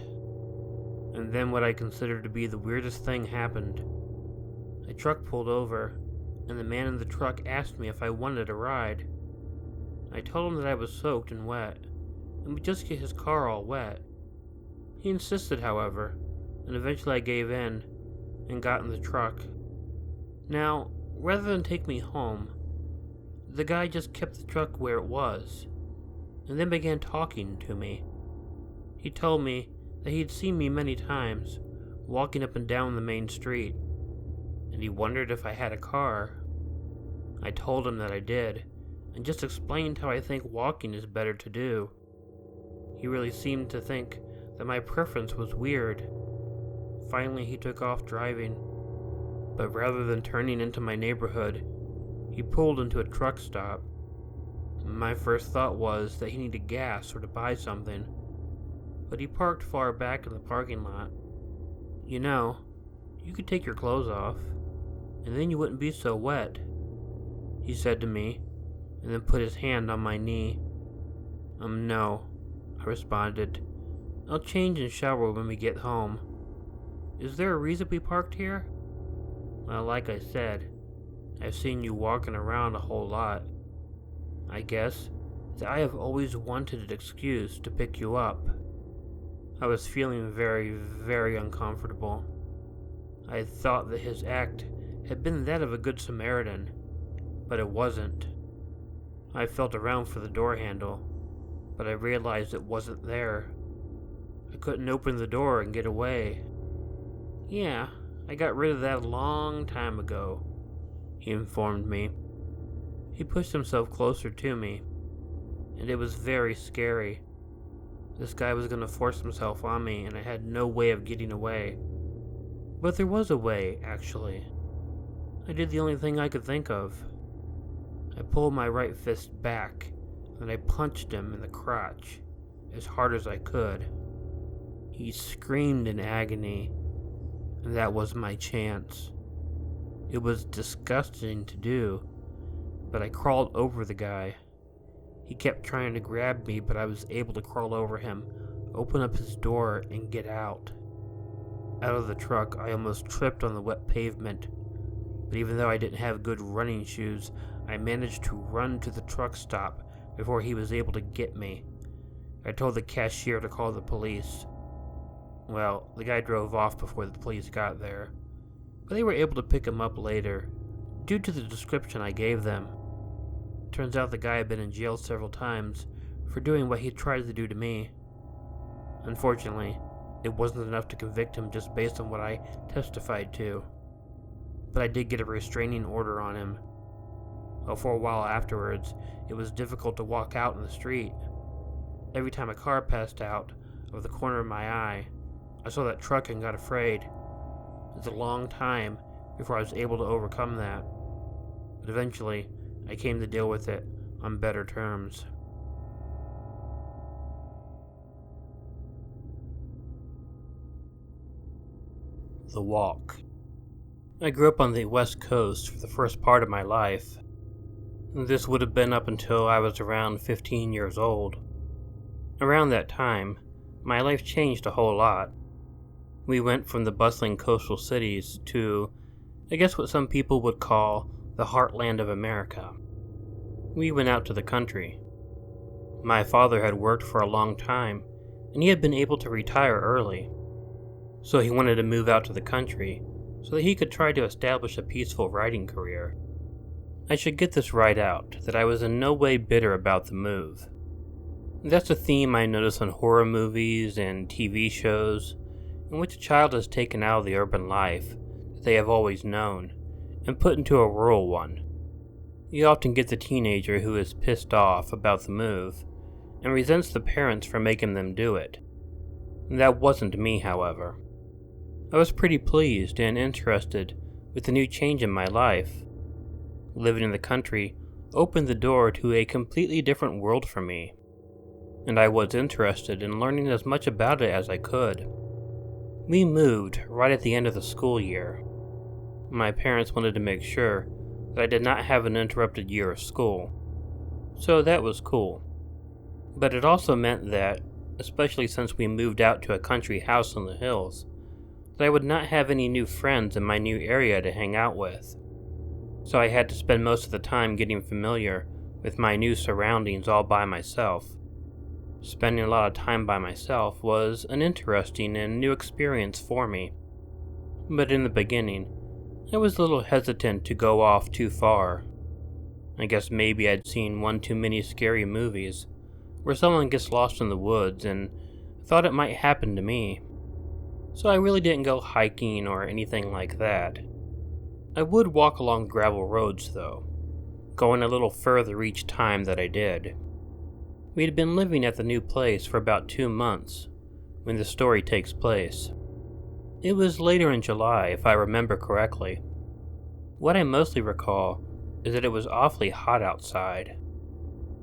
And then what I considered to be the weirdest thing happened. A truck pulled over, and the man in the truck asked me if I wanted a ride. I told him that I was soaked and wet, and would just get his car all wet. He insisted, however, and eventually I gave in and got in the truck. Now, rather than take me home, the guy just kept the truck where it was, and then began talking to me. He told me that he'd seen me many times, walking up and down the main street, and he wondered if I had a car. I told him that I did, and just explained how I think walking is better to do. He really seemed to think that my preference was weird. Finally, he took off driving, but rather than turning into my neighborhood, he pulled into a truck stop. My first thought was that he needed gas or to buy something, but he parked far back in the parking lot. You know, "You could take your clothes off, and then you wouldn't be so wet," he said to me, and then put his hand on my knee. No," I responded. "I'll change and shower when we get home. Is there a reason we parked here?" "Well, like I said, I've seen you walking around a whole lot. I guess that I have always wanted an excuse to pick you up." I was feeling very, very uncomfortable. I had thought that his act had been that of a good Samaritan, but it wasn't. I felt around for the door handle, but I realized it wasn't there. I couldn't open the door and get away. "Yeah, I got rid of that a long time ago," he informed me. He pushed himself closer to me, and it was very scary. This guy was going to force himself on me, and I had no way of getting away. But there was a way, actually. I did the only thing I could think of. I pulled my right fist back, and I punched him in the crotch as hard as I could. He screamed in agony, and that was my chance. It was disgusting to do, but I crawled over the guy. He kept trying to grab me, but I was able to crawl over him, open up his door, and get out. Out of the truck, I almost tripped on the wet pavement, but even though I didn't have good running shoes, I managed to run to the truck stop before he was able to get me. I told the cashier to call the police. Well, the guy drove off before the police got there, but they were able to pick him up later, due to the description I gave them. Turns out the guy had been in jail several times for doing what he tried to do to me. Unfortunately, it wasn't enough to convict him just based on what I testified to. But I did get a restraining order on him. Well, for a while afterwards, it was difficult to walk out in the street. Every time a car passed out of the corner of my eye, I saw that truck and got afraid. It was a long time before I was able to overcome that. But eventually, I came to deal with it on better terms. The walk. I grew up on the West Coast for the first part of my life. This would have been up until I was around 15 years old. Around that time, my life changed a whole lot. We went from the bustling coastal cities to, I guess what some people would call, the heartland of America. We went out to the country. My father had worked for a long time, and he had been able to retire early. So he wanted to move out to the country so that he could try to establish a peaceful writing career. I should get this right out, that I was in no way bitter about the move. That's a theme I notice on horror movies and TV shows, in which a child is taken out of the urban life that they have always known and put into a rural one. You often get the teenager who is pissed off about the move and resents the parents for making them do it. That wasn't me, however. I was pretty pleased and interested with the new change in my life. Living in the country opened the door to a completely different world for me, and I was interested in learning as much about it as I could. We moved right at the end of the school year. My parents wanted to make sure that I did not have an interrupted year of school, so that was cool. But it also meant that, especially since we moved out to a country house in the hills, that I would not have any new friends in my new area to hang out with. So I had to spend most of the time getting familiar with my new surroundings all by myself. Spending a lot of time by myself was an interesting and new experience for me. But in the beginning, I was a little hesitant to go off too far. I guess maybe I'd seen one too many scary movies where someone gets lost in the woods and thought it might happen to me. So I really didn't go hiking or anything like that. I would walk along gravel roads though, going a little further each time that I did. We had been living at the new place for about 2 months when the story takes place. It was later in July, if I remember correctly. What I mostly recall is that it was awfully hot outside,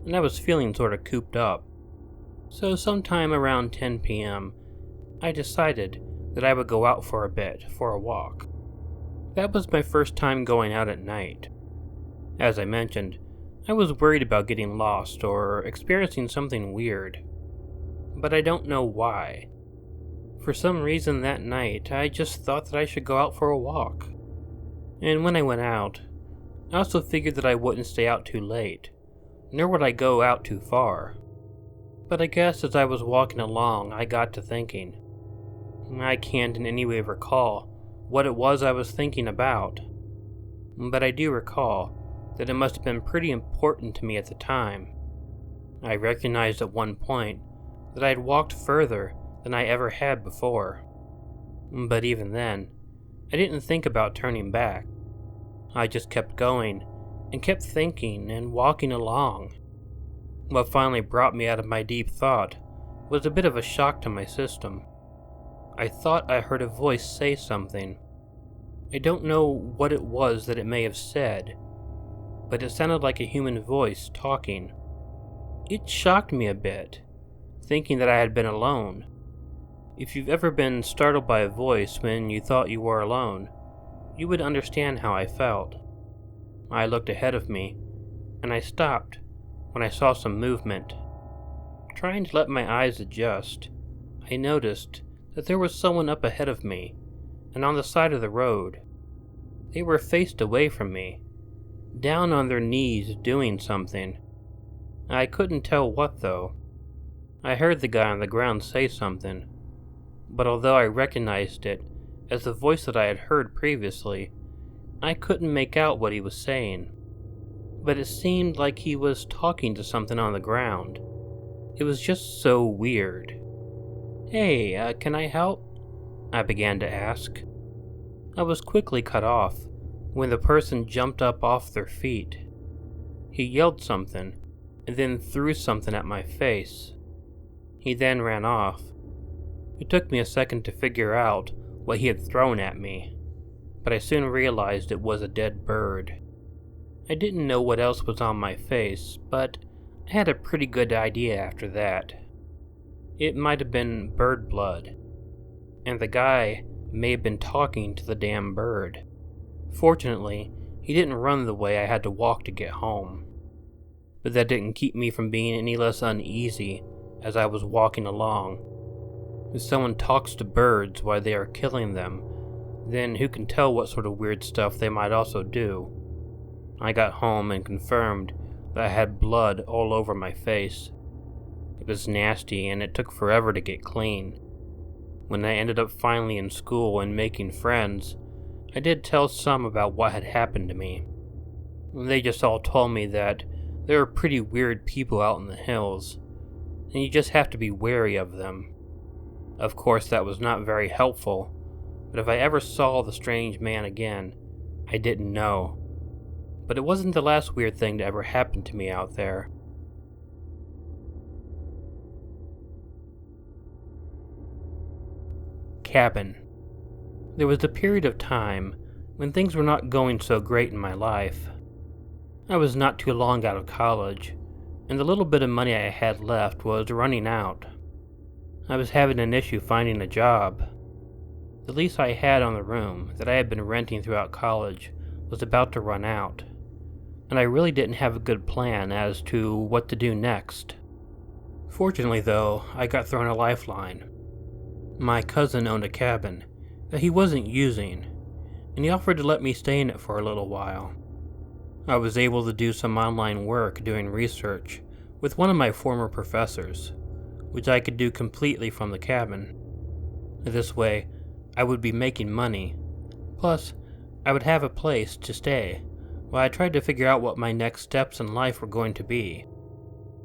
and I was feeling sort of cooped up. So sometime around 10 p.m., I decided that I would go out for a bit, for a walk. That was my first time going out at night. As I mentioned, I was worried about getting lost or experiencing something weird. But I don't know why. For some reason that night, I just thought that I should go out for a walk. And when I went out, I also figured that I wouldn't stay out too late, nor would I go out too far. But I guess as I was walking along, I got to thinking. I can't in any way recall what it was I was thinking about, but I do recall that it must have been pretty important to me at the time. I recognized at one point that I had walked further than I ever had before, but even then, I didn't think about turning back. I just kept going and kept thinking and walking along. What finally brought me out of my deep thought was a bit of a shock to my system. I thought I heard a voice say something. I don't know what it was that it may have said, but it sounded like a human voice talking. It shocked me a bit, thinking that I had been alone. If you've ever been startled by a voice when you thought you were alone, you would understand how I felt. I looked ahead of me, and I stopped when I saw some movement. Trying to let my eyes adjust, I noticed that there was someone up ahead of me, and on the side of the road. They were faced away from me, down on their knees doing something. I couldn't tell what though. I heard the guy on the ground say something, but although I recognized it as the voice that I had heard previously, I couldn't make out what he was saying. But it seemed like he was talking to something on the ground. It was just so weird. "Hey, can I help?" I began to ask. I was quickly cut off when the person jumped up off their feet. He yelled something and then threw something at my face. He then ran off. It took me a second to figure out what he had thrown at me, but I soon realized it was a dead bird. I didn't know what else was on my face, but I had a pretty good idea after that. It might have been bird blood, and the guy may have been talking to the damn bird. Fortunately, he didn't run the way I had to walk to get home. But that didn't keep me from being any less uneasy as I was walking along. If someone talks to birds while they are killing them, then who can tell what sort of weird stuff they might also do? I got home and confirmed that I had blood all over my face. It was nasty and it took forever to get clean. When I ended up finally in school and making friends, I did tell some about what had happened to me. They just all told me that there are pretty weird people out in the hills, and you just have to be wary of them. Of course, that was not very helpful, but if I ever saw the strange man again, I didn't know. But it wasn't the last weird thing to ever happen to me out there. Cabin. There was a period of time when things were not going so great in my life. I was not too long out of college, and the little bit of money I had left was running out. I was having an issue finding a job. The lease I had on the room that I had been renting throughout college was about to run out, and I really didn't have a good plan as to what to do next. Fortunately though, I got thrown a lifeline. My cousin owned a cabin that he wasn't using, and he offered to let me stay in it for a little while. I was able to do some online work doing research with one of my former professors, which I could do completely from the cabin. This way, I would be making money, plus I would have a place to stay while I tried to figure out what my next steps in life were going to be.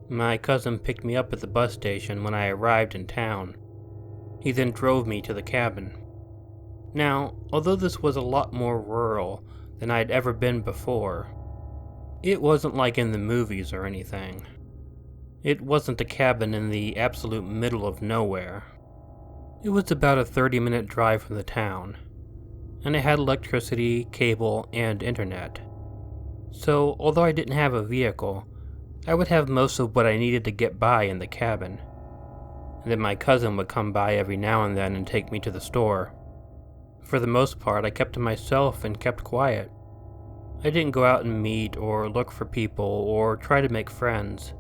My cousin picked me up at the bus station when I arrived in town. He then drove me to the cabin. Now, although this was a lot more rural than I'd ever been before, it wasn't like in the movies or anything. It wasn't a cabin in the absolute middle of nowhere. It was about a 30-minute drive from the town, and it had electricity, cable, and internet. So, although I didn't have a vehicle, I would have most of what I needed to get by in the cabin. and then my cousin would come by every now and then and take me to the store. For the most part, I kept to myself and kept quiet. I didn't go out and meet or look for people or try to make friends.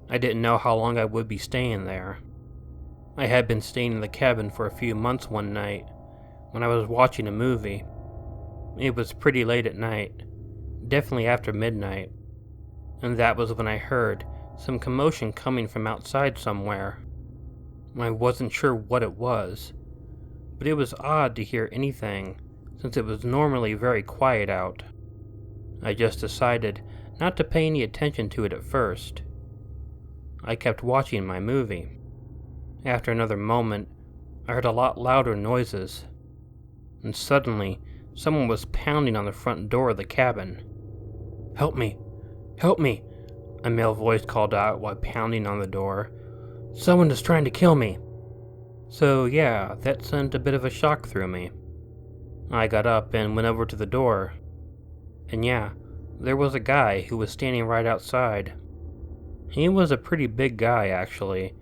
I didn't know how long I would be staying there. I had been staying in the cabin for a few months one night when I was watching a movie. It was pretty late at night, definitely after midnight, and that was when I heard some commotion coming from outside somewhere. I wasn't sure what it was, but it was odd to hear anything since it was normally very quiet out. I just decided not to pay any attention to it at first. I kept watching my movie. After another moment, I heard a lot louder noises, and suddenly someone was pounding on the front door of the cabin. "Help me! Help me!" a male voice called out while pounding on the door. "Someone is trying to kill me!" So yeah, that sent a bit of a shock through me. I got up and went over to the door. And yeah, there was a guy who was standing right outside. He was a pretty big guy, actually,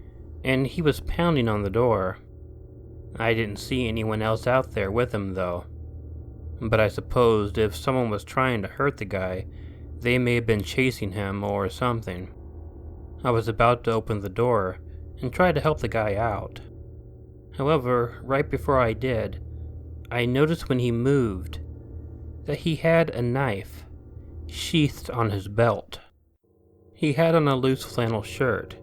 and he was pounding on the door. I didn't see anyone else out there with him, though. But I supposed if someone was trying to hurt the guy, they may have been chasing him or something. I was about to open the door and try to help the guy out. However, right before I did, I noticed when he moved that he had a knife sheathed on his belt. He had on a loose flannel shirt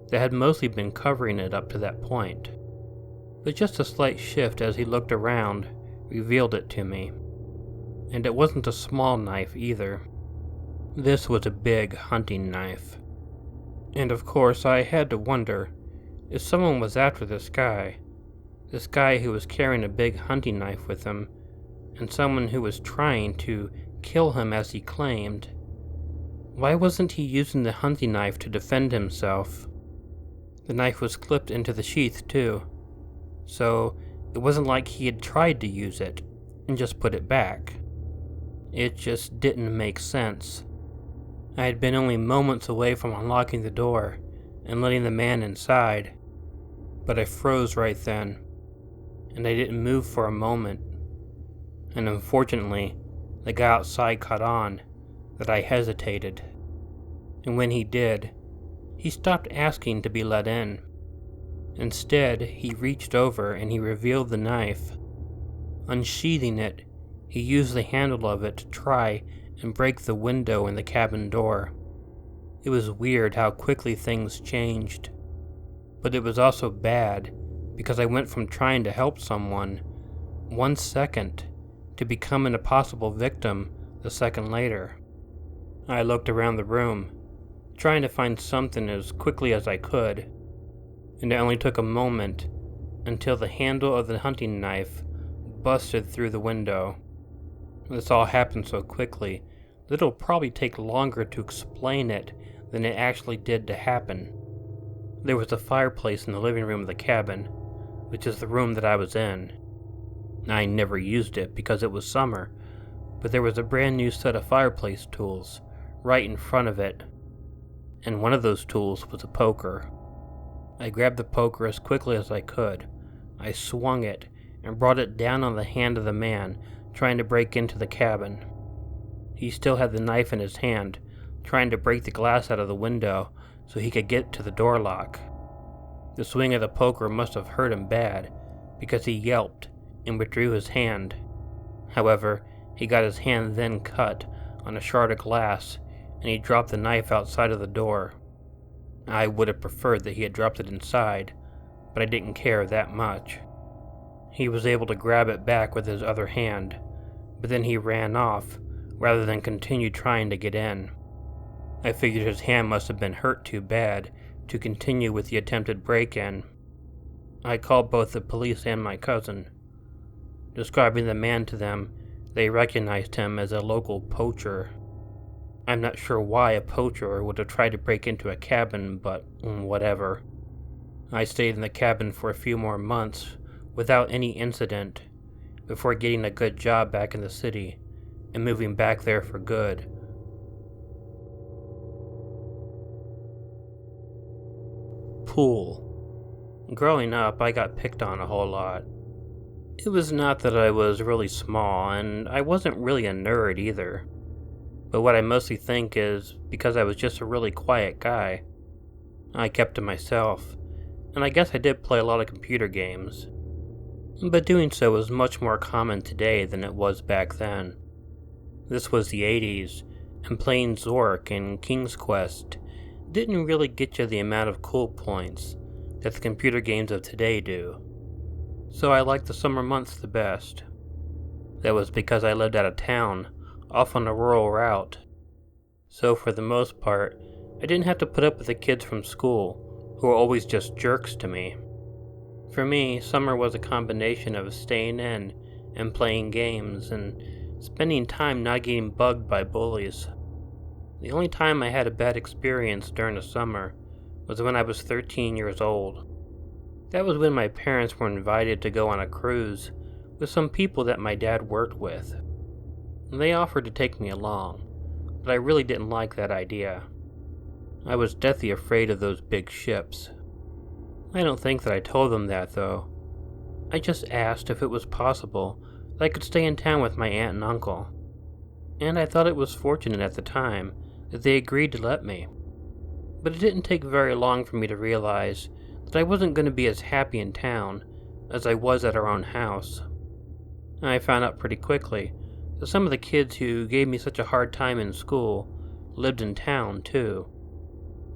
that had mostly been covering it up to that point, but just a slight shift as he looked around revealed it to me. And it wasn't a small knife either. This was a big hunting knife. And of course I had to wonder if someone was after this guy who was carrying a big hunting knife with him, and someone who was trying to kill him as he claimed. Why wasn't he using the hunting knife to defend himself? The knife was clipped into the sheath too, so it wasn't like he had tried to use it and just put it back. It just didn't make sense. I had been only moments away from unlocking the door and letting the man inside, but I froze right then, and I didn't move for a moment. And unfortunately, the guy outside caught on that I hesitated. And when he did, he stopped asking to be let in. Instead, he reached over and he revealed the knife. Unsheathing it, he used the handle of it to try and break the window in the cabin door. It was weird how quickly things changed. But it was also bad because I went from trying to help someone 1 second to becoming a possible victim the second later. I looked around the room, trying to find something as quickly as I could, and it only took a moment until the handle of the hunting knife busted through the window. This all happened so quickly that it'll probably take longer to explain it than it actually did to happen. There was a fireplace in the living room of the cabin, which is the room that I was in. I never used it because it was summer, but there was a brand new set of fireplace tools right in front of it, and one of those tools was a poker. I grabbed the poker as quickly as I could. I swung it and brought it down on the hand of the man trying to break into the cabin. He still had the knife in his hand, trying to break the glass out of the window so he could get to the door lock. The swing of the poker must have hurt him bad, because he yelped and withdrew his hand. However, he got his hand then cut on a shard of glass, and he dropped the knife outside of the door. I would have preferred that he had dropped it inside, but I didn't care that much. He was able to grab it back with his other hand, but then he ran off rather than continue trying to get in. I figured his hand must have been hurt too bad to continue with the attempted break-in. I called both the police and my cousin. Describing the man to them, they recognized him as a local poacher. I'm not sure why a poacher would have tried to break into a cabin, but whatever. I stayed in the cabin for a few more months without any incident before getting a good job back in the city and moving back there for good. Pool. Growing up, I got picked on a whole lot. It was not that I was really small, and I wasn't really a nerd either. But what I mostly think is because I was just a really quiet guy. I kept to myself, and I guess I did play a lot of computer games. But doing so is much more common today than it was back then. This was the 80s, and playing Zork and King's Quest didn't really get you the amount of cool points that the computer games of today do. So I liked the summer months the best. That was because I lived out of town, off on a rural route. So for the most part, I didn't have to put up with the kids from school, who were always just jerks to me. For me, summer was a combination of staying in and playing games and spending time not getting bugged by bullies. The only time I had a bad experience during the summer was when I was 13 years old. That was when my parents were invited to go on a cruise with some people that my dad worked with. They offered to take me along, but I really didn't like that idea. I was deathly afraid of those big ships. I don't think that I told them that, though. I just asked if it was possible that I could stay in town with my aunt and uncle. And I thought it was fortunate at the time that they agreed to let me. But it didn't take very long for me to realize that I wasn't going to be as happy in town as I was at our own house. I found out pretty quickly that some of the kids who gave me such a hard time in school lived in town, too.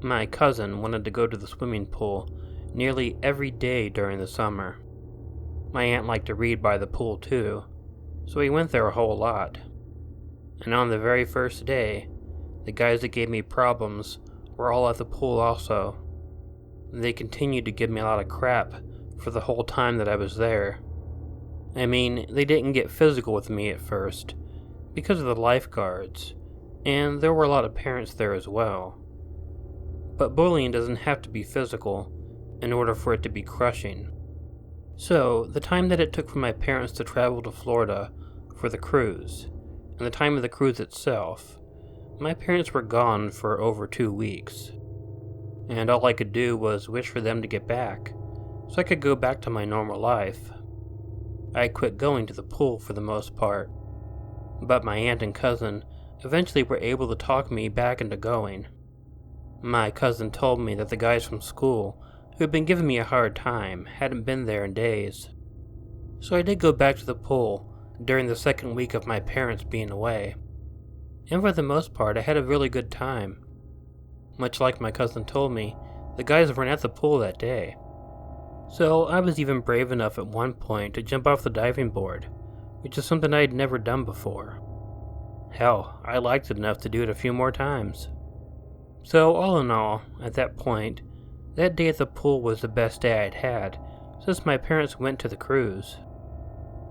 My cousin wanted to go to the swimming pool nearly every day during the summer. My aunt liked to read by the pool, too, so we went there a whole lot. And on the very first day, the guys that gave me problems were all at the pool also. They continued to give me a lot of crap for the whole time that I was there. I mean, they didn't get physical with me at first, because of the lifeguards, and there were a lot of parents there as well. But bullying doesn't have to be physical in order for it to be crushing. So, the time that it took for my parents to travel to Florida for the cruise, and the time of the cruise itself, my parents were gone for over 2 weeks. And all I could do was wish for them to get back, so I could go back to my normal life. I quit going to the pool for the most part, but my aunt and cousin eventually were able to talk me back into going. My cousin told me that the guys from school, who had been giving me a hard time, hadn't been there in days. So I did go back to the pool during the second week of my parents being away. And for the most part, I had a really good time. Much like my cousin told me, the guys weren't at the pool that day. So I was even brave enough at one point to jump off the diving board, which is something I had never done before. Hell, I liked it enough to do it a few more times. So all in all, at that point, that day at the pool was the best day I'd had since my parents went to the cruise.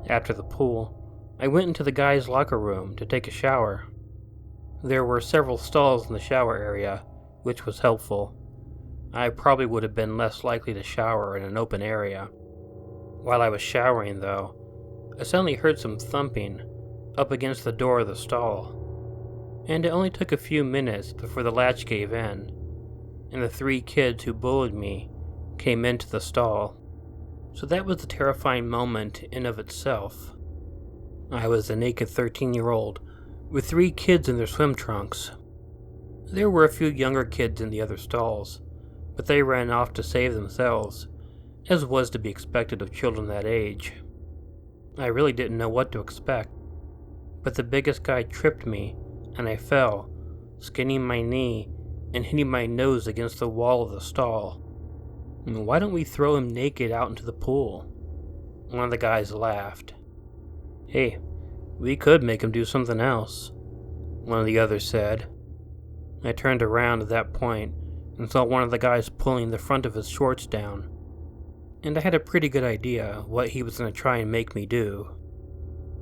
After the pool, I went into the guys' locker room to take a shower. There were several stalls in the shower area, which was helpful. I probably would have been less likely to shower in an open area. While I was showering, though, I suddenly heard some thumping up against the door of the stall. And it only took a few minutes before the latch gave in, and the 3 kids who bullied me came into the stall. So that was a terrifying moment in of itself. I was a naked 13-year-old with 3 kids in their swim trunks. There were a few younger kids in the other stalls, but they ran off to save themselves, as was to be expected of children that age. I really didn't know what to expect, but the biggest guy tripped me, and I fell, skinning my knee and hitting my nose against the wall of the stall. "Why don't we throw him naked out into the pool?" One of the guys laughed. "Hey, we could make him do something else," one of the others said. I turned around at that point and saw one of the guys pulling the front of his shorts down, and I had a pretty good idea what he was going to try and make me do.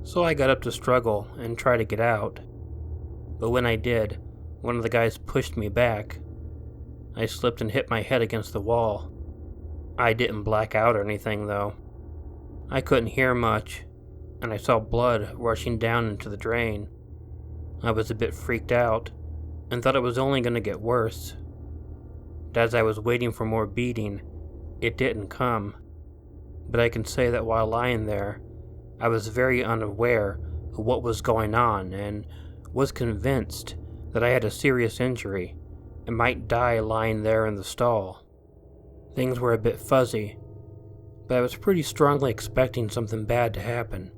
So I got up to struggle and try to get out. But when I did, one of the guys pushed me back. I slipped and hit my head against the wall. I didn't black out or anything, though. I couldn't hear much, and I saw blood rushing down into the drain. I was a bit freaked out, and thought it was only going to get worse. But as I was waiting for more beating, it didn't come. But I can say that while lying there, I was very unaware of what was going on and was convinced that I had a serious injury and might die lying there in the stall. Things were a bit fuzzy, but I was pretty strongly expecting something bad to happen.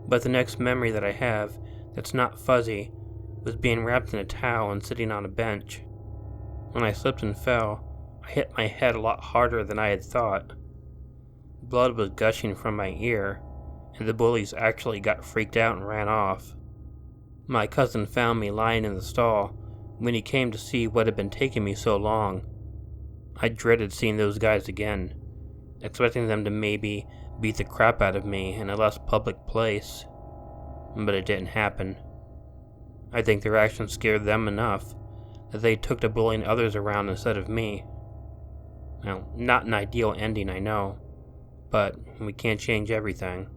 But the next memory that I have that's not fuzzy was being wrapped in a towel and sitting on a bench. When I slipped and fell, I hit my head a lot harder than I had thought. Blood was gushing from my ear, and the bullies actually got freaked out and ran off. My cousin found me lying in the stall when he came to see what had been taking me so long. I dreaded seeing those guys again, expecting them to maybe beat the crap out of me in a less public place. But it didn't happen. I think their actions scared them enough that they took to bullying others around instead of me. Now, not an ideal ending, I know, but we can't change everything.